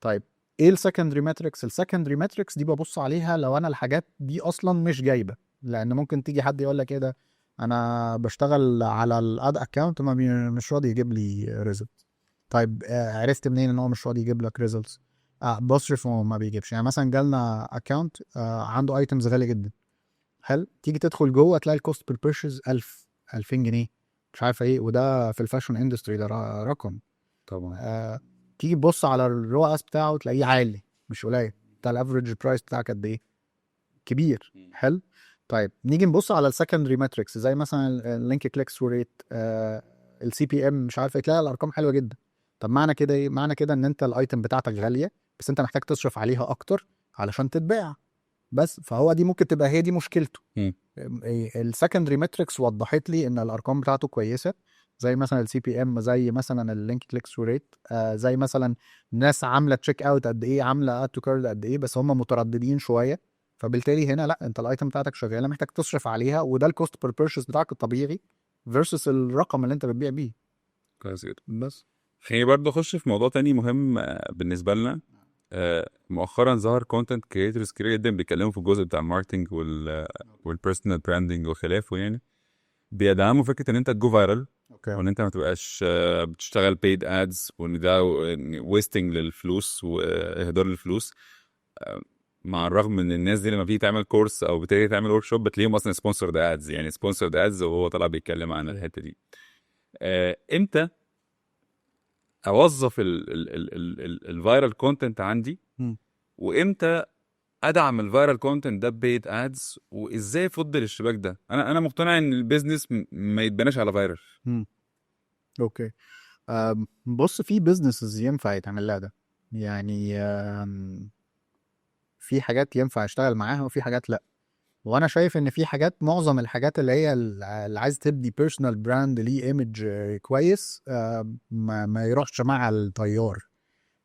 Speaker 1: طيب، ايه السكندري ماتريكس؟ السكندري ماتريكس دي ببص عليها لو انا الحاجات دي اصلا مش جايبه. لان ممكن تيجي حد يقول لك ايه ده، انا بشتغل على الاد اكونت مش راضي يجيب لي ريزلت. طيب عرفت منين ان هو مش راضي يجيب لك ريزلتس؟ بصرف وما بيجيبش. يعني مثلا جالنا اكونت عنده ايتمز غاليه جدا. حلو، تيجي تدخل جوه تلاقي الكوست بير بيرشيز 1000 2000 جنيه، مش عارف ايه. وده في الفاشن اندستري ده رقم.
Speaker 2: طبعا.
Speaker 1: تيجي تبص على الرؤس بتاعه تلاقيه عالي مش قليل. بتاع الافريج برايس بتاعك قد ايه؟ كبير. حلو. طيب نيجي نبص على السكندري ماتريكس زي مثلا اللينك كليك ثرو ريت، السي بي ام، مش عارف ايه، تلاقي الارقام حلوه جدا. طب معنى كده ايه؟ معنى كده ان انت الايتم بتاعتك غاليه، بس انت محتاج تصرف عليها اكتر علشان تتباع. بس فهو دي ممكن تبقى هي دي مشكلته. السكندري ماتريكس وضحت لي ان الارقام بتاعته كويسه، زي مثلا السي بي ام، زي مثلا اللينك كليك ثرو ريت، زي مثلا ناس عامله تشيك اوت قد ايه، عامله اد تو كارد قد ايه، بس هم مترددين شويه. فبالتالي هنا لا، انت الايتم بتاعتك شغاله، محتاج تصرف عليها، وده الكوست بير بيرشيز بتاعك الطبيعي فيرسس الرقم اللي انت بتبيع بيه.
Speaker 2: كويس جدا.
Speaker 1: بس
Speaker 2: خليني برضه اخش في موضوع تاني مهم بالنسبه لنا. مؤخرا ظهر كونتنت كريتورز كتير جدا بيتكلموا في الجزء بتاع الماركتنج والبيرسونال براندنج وخلافه يعني. بيدعموا فكره ان انت تجو فايرال،
Speaker 1: اوكي.
Speaker 2: وان انت ما تبقاش بتشتغل بيد ادز، وان ده ويستنج للفلوس واهدار للفلوس. مع الرغم من الناس دي لما بتيجي تعمل كورس او بتيجي تعمل ورك شوب بتلاقيهم اصلا سبونسرد ادز، يعني سبونسرد ادز وهو طالع بيتكلم عن الحته دي. امتى اوظف الفايرال كونتنت عندي،
Speaker 1: مم.
Speaker 2: وامتى ادعم الفايرال كونتنت ده ببيد ادز، وازاي افضل الشباك ده؟ انا مقتنع ان البيزنس ما يتبناش على فايرال.
Speaker 1: مم. اوكي. بص، في بيزنسز ينفع يتعمل لها ده، يعني في حاجات ينفع اشتغل معاها وفي حاجات لا. وانا شايف ان في حاجات، معظم الحاجات اللي هي اللي عايز تبني بيرسونال براند ليه ايمج كويس، ما يروحش مع التيار.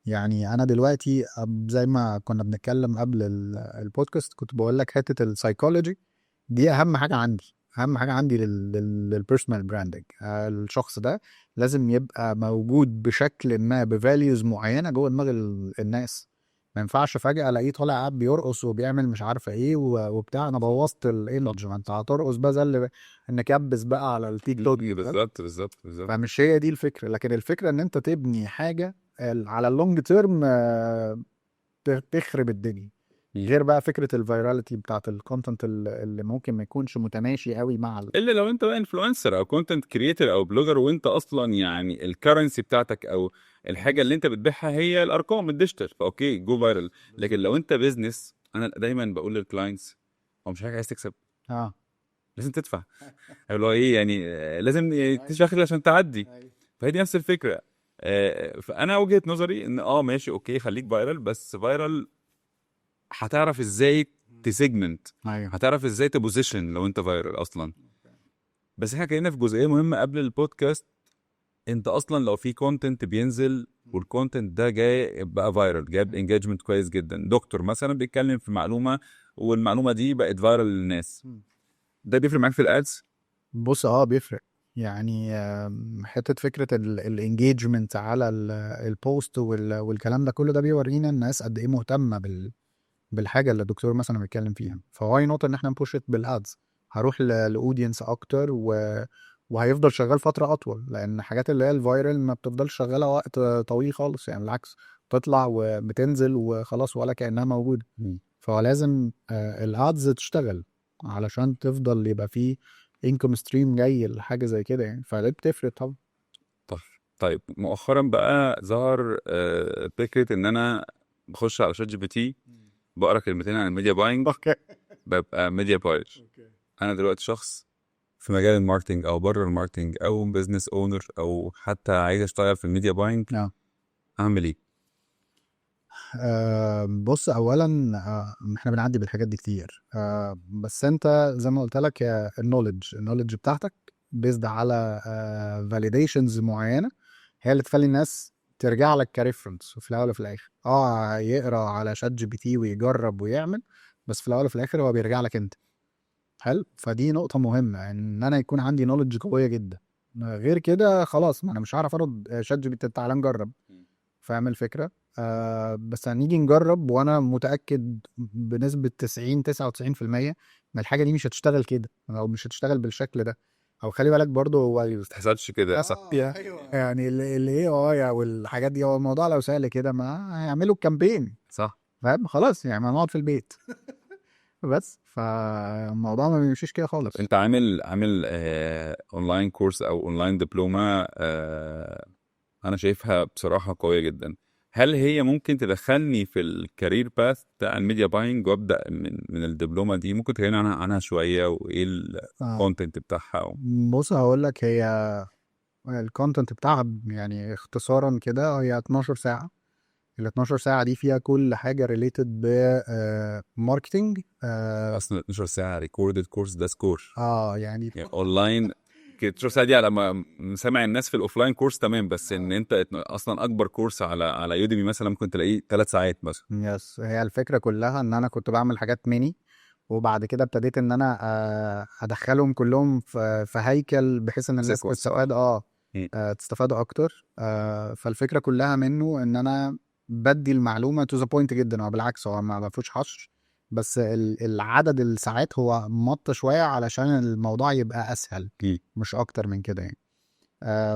Speaker 1: يعني انا دلوقتي زي ما كنا بنتكلم قبل البودكاست، كنت بقول لك حته السايكولوجي دي اهم حاجه عندي. اهم حاجه عندي للبيرسونال براندنج، الشخص ده لازم يبقى موجود بشكل ما، بفاليوز معينه جوه دماغ الناس. ما ينفعش فجاه الاقيه طالع قاعد بيرقص وبيعمل مش عارفه ايه وبتاع، انا بوظت الايمج. ما انت هترقص بقى زي اللي نكبس بقى على التيك توك.
Speaker 2: بالظبط بالظبط بالظبط.
Speaker 1: فمش هي دي الفكره، لكن الفكره ان انت تبني حاجه على اللونج تيرم تخرب الدنيا. غير بقى فكره الفيراليتي بتاعت الكونتنت اللي ممكن ما يكونش متماشي قوي مع
Speaker 2: الا لو انت بقى انفلونسر او كونتنت كريتور او بلوجر، وانت اصلا يعني الكرنسي بتاعتك او الحاجه اللي انت بتبيعها هي الارقام الديجيتال، فاوكي جو فايرال. لكن لو انت بيزنس، انا دايما بقول للكلاينتس، هو مش حاجه عايز تكسب،
Speaker 1: اه
Speaker 2: لازم تدفع. اللي هو ايه يعني، لازم تشتغل عشان تعدي. فهي دي نفس الفكره. فانا وجهه نظري ان ماشي اوكي خليك فايرال، بس فايرال هتعرف ازاي تسيجمنت،
Speaker 1: ايوه
Speaker 2: هتعرف ازاي تبوزيشن لو انت فايرال اصلا. بس احنا كنا في جزئيه مهمه قبل البودكاست. انت اصلا لو في كونتنت بينزل والكونتنت ده جاي بقى فايرال، جاب انجيجمنت كويس جدا، دكتور مثلا بيتكلم في معلومه والمعلومه دي بقت فايرال للناس، ده بيفرق معاك في الادز؟
Speaker 1: بص بيفرق. يعني حته فكره الانجيجمنت على البوست والكلام ده كله، ده بيورينا الناس قد ايه مهتمه بالحاجه اللي الدكتور مثلا بيتكلم فيها. فواي نوت ان احنا نبوش بالادز، هروح لاودينس اكتر وهيفضل شغال فتره اطول، لان الحاجات اللي هي الفايرال ما بتفضلش شغاله وقت طويل خالص. يعني بالعكس، تطلع وبتنزل وخلاص ولا كانها موجوده. فهو لازم الادز تشتغل علشان تفضل يبقى فيه انكم ستريم جاي لحاجه زي كده يعني. فده بتفرق طبعا.
Speaker 2: طيب. طيب مؤخرا بقى ظهر فكره ان انا بخش على شات جي بي تي، بقرا كلمتين عن الميديا باينج،
Speaker 1: اوكي
Speaker 2: ببقى ميديا باير. انا دلوقتي شخص في مجال الماركتينج او بره الماركتينج او بزنس اونر او حتى عايز اشتغل في الميديا باينج،
Speaker 1: اه
Speaker 2: اعمل ايه؟
Speaker 1: بص اولا، احنا بنعدي بالحاجات دي كتير. بس انت زي ما قلت لك، يا النولج بتاعتك بيزد على فاليديشنز معينه، هي اللي تخلي الناس ترجع لك كريفرنس. وفي الاول وفي الاخر يقرا على شات جي بي تي ويجرب ويعمل، بس في الاول وفي الاخر هو بيرجع لك انت. حلو. فدي نقطه مهمه، ان انا يكون عندي نولج قويه جدا. غير كده خلاص، ما انا مش هعرف ارد شات جي بي تي تعالى نجرب. فاهم الفكرة؟ بس هنيجي نجرب وانا متأكد بنسبة 90 99% ان الحاجة دي مش هتشتغل كده، او مش هتشتغل بالشكل ده. او خلي بالك برضو هو
Speaker 2: ما تحصلش كده، صح؟
Speaker 1: ايوه يعني اللي ايه والحاجات دي، هو الموضوع لو سهل كده ما هيعملوا الكامبين.
Speaker 2: صح.
Speaker 1: فاهم؟ خلاص يعني ما نقعد في البيت. بس فالموضوع ما بيمشيش كده
Speaker 2: طب
Speaker 1: خالص.
Speaker 2: انت عامل اونلاين كورس او اونلاين دبلومه، انا شايفها بصراحه قويه جدا. هل هي ممكن تدخلني في الكارير باث بتاع الميديا باينج وابدا من الدبلومه دي؟ ممكن تكلمني عنها شويه، وايه
Speaker 1: آه.
Speaker 2: الكونتنت بتاعها
Speaker 1: بص هقول لك، هي الكونتنت بتاعها يعني اختصارا كده هي 12 ساعة. ال 12 ساعة دي فيها كل حاجة ريليتد بماركتنج.
Speaker 2: اصلا 12 ساعه ريكوردد كورس ده سكور
Speaker 1: يعني
Speaker 2: يعني اونلاين. 12 ساعه دي على ما سامع الناس في الاوفلاين كورس تمام، بس ان انت اصلا اكبر كورس على يوديمي مثلا ممكن تلاقيه 3 ساعات مثلا.
Speaker 1: يس، هي الفكرة كلها ان انا كنت بعمل حاجات ميني، وبعد كده ابتديت ان انا ادخلهم كلهم في هيكل، بحيث ان الناس
Speaker 2: سيكونس.
Speaker 1: تستفاد تستفادوا اكتر. فالفكرة كلها منه ان انا بدي المعلومة تو ذا بوينت جدا. هو بالعكس، هو ما فيهوش حشر، بس العدد الساعات هو مط شوية علشان الموضوع يبقى اسهل، مش اكتر من كده يعني.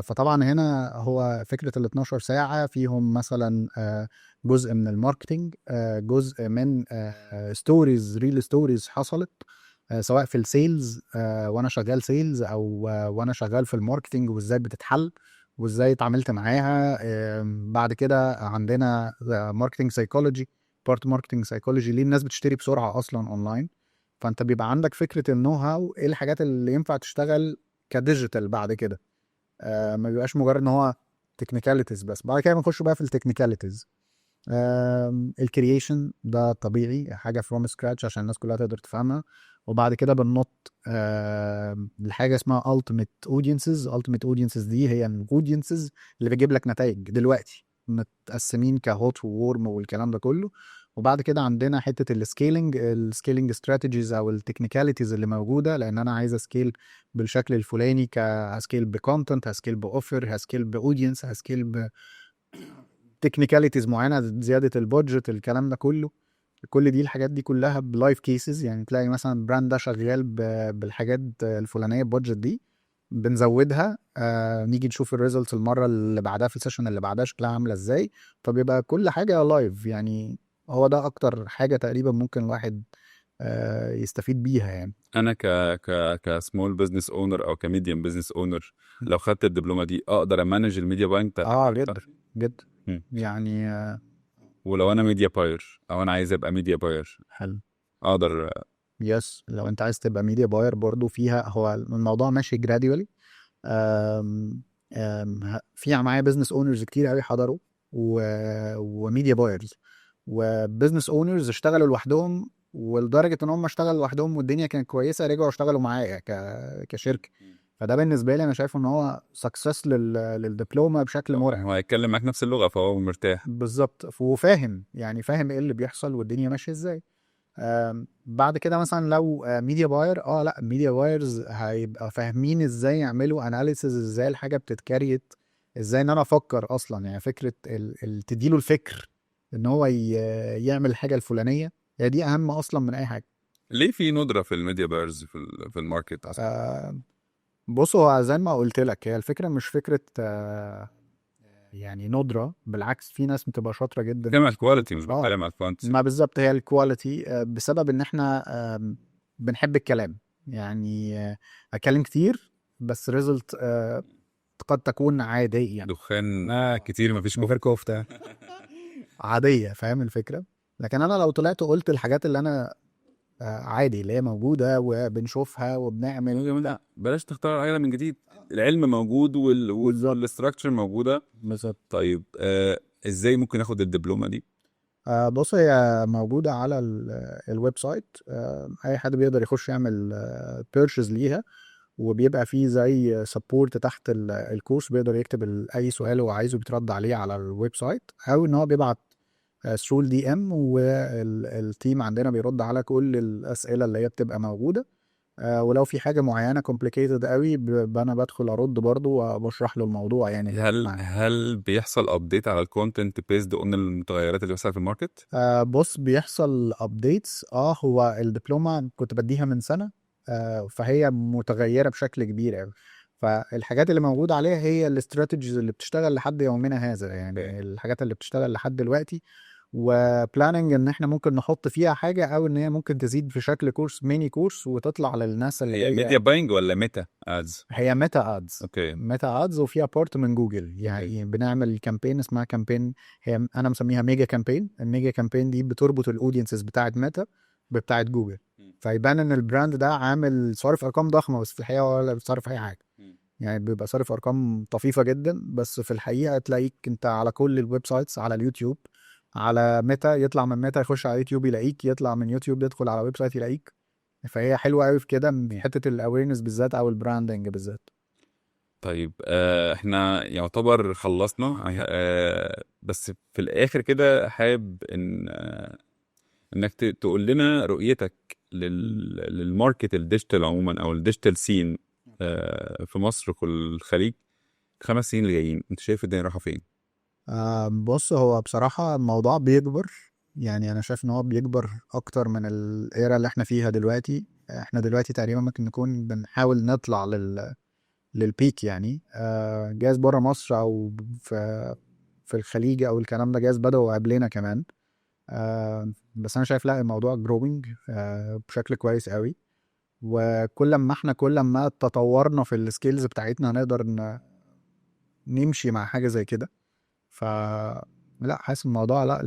Speaker 1: فطبعا هنا هو فكرة ال 12 ساعة فيهم مثلا جزء من الماركتينج، جزء من ستوريز، ريل ستوريز حصلت، سواء في السيلز وانا شغال سيلز، او وانا شغال في الماركتينج وازاي بتتحل وازاي اتعاملت معاها. بعد كده عندنا ماركتينج سايكولوجي، بارت ماركتينج سايكولوجي ليه الناس بتشتري بسرعة اصلا اونلاين. فانت بيبقى عندك فكرة النو هاو، ايه الحاجات اللي ينفع تشتغل كديجيتال بعد كده. ما بيبقاش مجرد ان هو تكنيكاليتيز بس. بعد كده بنخش بقى في التكنيكاليتيز، الكرييشن ده طبيعي، حاجه فروم سكراتش عشان الناس كلها تقدر تفهمها. وبعد كده بننط لحاجه اسمها ultimate audiences. ultimate audiences دي هي الاودينسز اللي بتجيب لك نتائج دلوقتي، متقسمين كهوت وورم والكلام ده كله. وبعد كده عندنا حته السكيلينج استراتيجيز او التكنيكاليتيز اللي موجوده، لان انا عايز اسكيل بالشكل الفلاني، هسكيل بكونتنت، هسكيل باوفر، هسكيل باودينس، هسكيل تكنيكاليتيز معينه، زياده البادجت، الكلام ده كله. كل دي الحاجات دي كلها بلايف كيسز. يعني تلاقي مثلا براند ده شغال بالحاجات الفلانيه البادجت دي، بنزودها، نيجي نشوف الريزلتس المره اللي بعدها في السيشن اللي بعدها شكلها عامله ازاي. فبيبقى كل حاجه لايف يعني. هو ده اكتر حاجه تقريبا ممكن الواحد يستفيد بيها يعني.
Speaker 2: انا كسمول بزنس اونر او كميديم بزنس اونر، لو خدت الدبلومه دي اقدر امانج الميديا باينج
Speaker 1: اه
Speaker 2: بتاعتي
Speaker 1: جدا
Speaker 2: صح؟
Speaker 1: جدا
Speaker 2: مم.
Speaker 1: يعني.
Speaker 2: ولو انا ميديا باير او انا عايز ابقى ميديا باير
Speaker 1: حلو.
Speaker 2: اقدر.
Speaker 1: يس، لو انت عايز تبقى ميديا باير برضو فيها، هو الموضوع ماشي جراديولي. في معايا بزنس اونرز كتير قوي حضروا، وميديا بايرز وبزنس اونرز اشتغلوا لوحدهم، ولدرجه ان هم اشتغلوا لوحدهم والدنيا كانت كويسه، رجعوا اشتغلوا معايا كشركه. فده بالنسبه لي انا شايفه ان هو سكسس للدبلومه بشكل مرعب.
Speaker 2: هو هيتكلم معاك نفس اللغه فهو مرتاح.
Speaker 1: بالظبط، وفاهم يعني، فاهم ايه اللي بيحصل والدنيا ماشيه ازاي. بعد كده مثلا لو ميديا باير، لا ميديا بايرز هيبقى فاهمين ازاي يعملوا اناليسز، ازاي الحاجه بتتكريت، ازاي ان انا افكر اصلا. يعني فكره تديله الفكر ان هو يعمل الحاجه الفلانيه، هي دي اهم اصلا من اي حاجه.
Speaker 2: ليه في ندره في الميديا بايرز في الماركت اصلا؟
Speaker 1: آه، بص، هو زي ما قلت لك، هي الفكره مش فكره يعني ندره، بالعكس في ناس بتبقى شاطره جدا.
Speaker 2: بتكلم على الكواليتي مش
Speaker 1: اه،
Speaker 2: بتكلم على الكوانتيتي.
Speaker 1: ما بالظبط، هي الكواليتي بسبب ان احنا بنحب الكلام يعني. اتكلم كتير بس ريزلت قد تكون عادية،
Speaker 2: دخان كتير مفيش
Speaker 1: من غير
Speaker 2: كفته.
Speaker 1: كفتة، عادية. فاهم الفكرة؟ لكن انا لو طلعت وقلت الحاجات اللي انا عادي، اللي هي موجودة وبنشوفها وبنعمل.
Speaker 2: لا بلاش تختار العجله من جديد، العلم موجود
Speaker 1: بالظبط.
Speaker 2: والاستراكشر موجوده.
Speaker 1: بالظبط.
Speaker 2: طيب ازاي ممكن اخد الدبلومه دي؟
Speaker 1: بص، هي موجودة على الويب سايت. أي حد بيقدر يخش يعمل بيرشز ليها، وبيبقى فيه زي سبورت تحت الكورس، بيقدر يكتب اي سؤال هو عايزه بيترد عليه على الويب سايت، او ان هو بيبعت ثرو الدي ام، والتيم عندنا بيرد على كل الاسئله اللي هي بتبقى موجوده. ولو في حاجه معينه كومبليكيتد قوي، انا بدخل ارد برضه وبشرح له الموضوع يعني
Speaker 2: هل
Speaker 1: معاه.
Speaker 2: هل بيحصل ابديت على الكونتنت بيزد اون المتغيرات اللي بتحصل في الماركت؟
Speaker 1: بص، بيحصل ابديتس. هو الدبلومه كنت بديها من سنه، فهي متغيره بشكل كبير قوي. فالحاجات اللي موجوده عليها هي الاستراتيجيز اللي بتشتغل لحد يومنا هذا، يعني الحاجات اللي بتشتغل لحد دلوقتي. وبلاننج ان احنا ممكن نحط فيها حاجه، او ان هي ممكن تزيد في شكل كورس، ميني كورس، وتطلع للناس اللي
Speaker 2: هي
Speaker 1: هي.
Speaker 2: ميديا باينج ولا ميتا ادز؟
Speaker 1: هي ميتا ادز.
Speaker 2: اوكي.
Speaker 1: ميتا ادز، وفيها بارت من جوجل. يعني بنعمل كامبين اسمها كامبين، هي انا مسميها ميجا كامبين. الميجا كامبين دي بتربط الاودينسز بتاعت ميتا بتاعت جوجل، فيبان ان البراند ده عامل صارف ارقام ضخمه، بس في الحقيقه ولا بيصرف اي حاجه. يعني بيبقى صارف ارقام طفيفه جدا، بس في الحقيقه تلاقيك انت على كل الويب سايتس، على اليوتيوب، على ميتا، يطلع من ميتا يخش على يوتيوب يلاقيك، يطلع من يوتيوب يدخل على ويب سايت يلاقيك. فهي حلوه قوي في كده، في حته الاويرنس بالذات او البراندنج بالذات.
Speaker 2: طيب احنا يعتبر خلصنا بس في الاخر كده حابب ان انك تقول لنا رؤيتك للماركت الديجيتال عموما او الديجيتال سين في مصر وكل الخليج 5 سنين اللي جايين، انت شايف الدنيا رايحه فين؟
Speaker 1: بص، هو بصراحة الموضوع بيكبر. يعني أنا شايف إن هو بيكبر أكتر من الإيرا اللي إحنا فيها دلوقتي. إحنا دلوقتي تقريبا ممكن نكون بنحاول نطلع للبيك يعني. جايز بره مصر أو في الخليج أو الكلام ده، جايز بدأوا قبلنا كمان. بس أنا شايف لا، الموضوع جروينج بشكل كويس قوي. وكل ما إحنا كل ما تطورنا في السكيلز بتاعتنا، هنقدر نمشي مع حاجة زي كده. ف لا، حاسس الموضوع لا،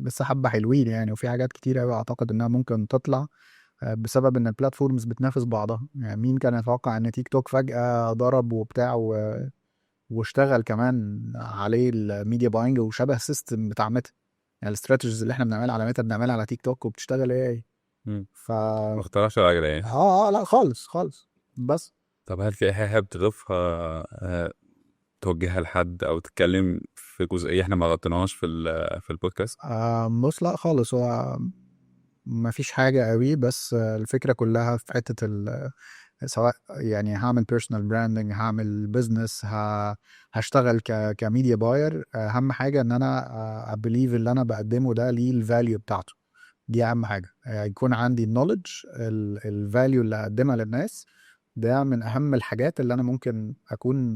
Speaker 1: لسه حبة حلوين يعني. وفي حاجات كتير قوي اعتقد انها ممكن تطلع بسبب ان البلاتفورمز بتنافس بعضها. يعني مين كان يتوقع ان تيك توك فجأة ضرب وبتاع واشتغل كمان عليه الميديا باينج وشبه سيستم بتاع ميتا. يعني الاستراتيجيز اللي احنا بنعملها على ميتا بنعملها على تيك توك وبتشتغل ايه.
Speaker 2: مم.
Speaker 1: ف
Speaker 2: ما اخترعش العجلة يعني.
Speaker 1: لا خالص خالص. بس
Speaker 2: طب هل في أي حاجة حابب تضيفها، توجهها لحد أو تتكلم في جزئية احنا ما غطيناهاش في البودكاست؟
Speaker 1: بص لا خالص، هو ما فيش حاجة قوي، بس الفكرة كلها في حتة سواء يعني هعمل بيرسونال براندنج، هعمل بزنس، هشتغل كميديا باير، اهم حاجة ان انا ابليف اللي انا بقدمه ده ليه الفاليو بتاعته. دي اهم حاجة، يكون عندي النولج، الفاليو اللي اقدمها للناس. ده من اهم الحاجات اللي انا ممكن اكون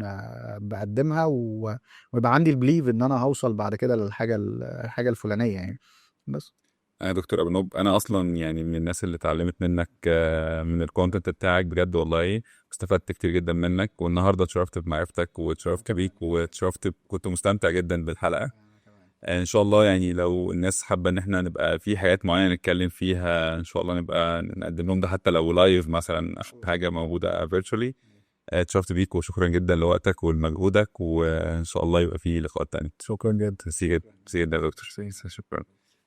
Speaker 1: بقدمها، ويبقى عندي البليف ان انا هوصل بعد كده الحاجة الفلانية يعني. بس
Speaker 2: أنا دكتور أبو نوب، أنا أصلا يعني من الناس اللي اتعلمت منك من الكونتنت بتاعك بجد والله. استفدت كتير جدا منك، والنهارده اتشرفت بمعرفتك واتشرفت بيك كنت مستمتع جدا بالحلقة. ان شاء الله يعني لو الناس حابه ان احنا نبقى في حاجات معينه نتكلم فيها، ان شاء الله نبقى نقدم لهم ده حتى لو لايف مثلا أو حاجه موجوده فيرتشوالي. اتشرفت بيك وشكرا جدا لوقتك ولمجهودك، وان شاء الله يبقى في لقاءات تانية.
Speaker 1: شكرا جدا.
Speaker 2: ميرسي جدا، ميرسي جدا يا دكتور. شكرا.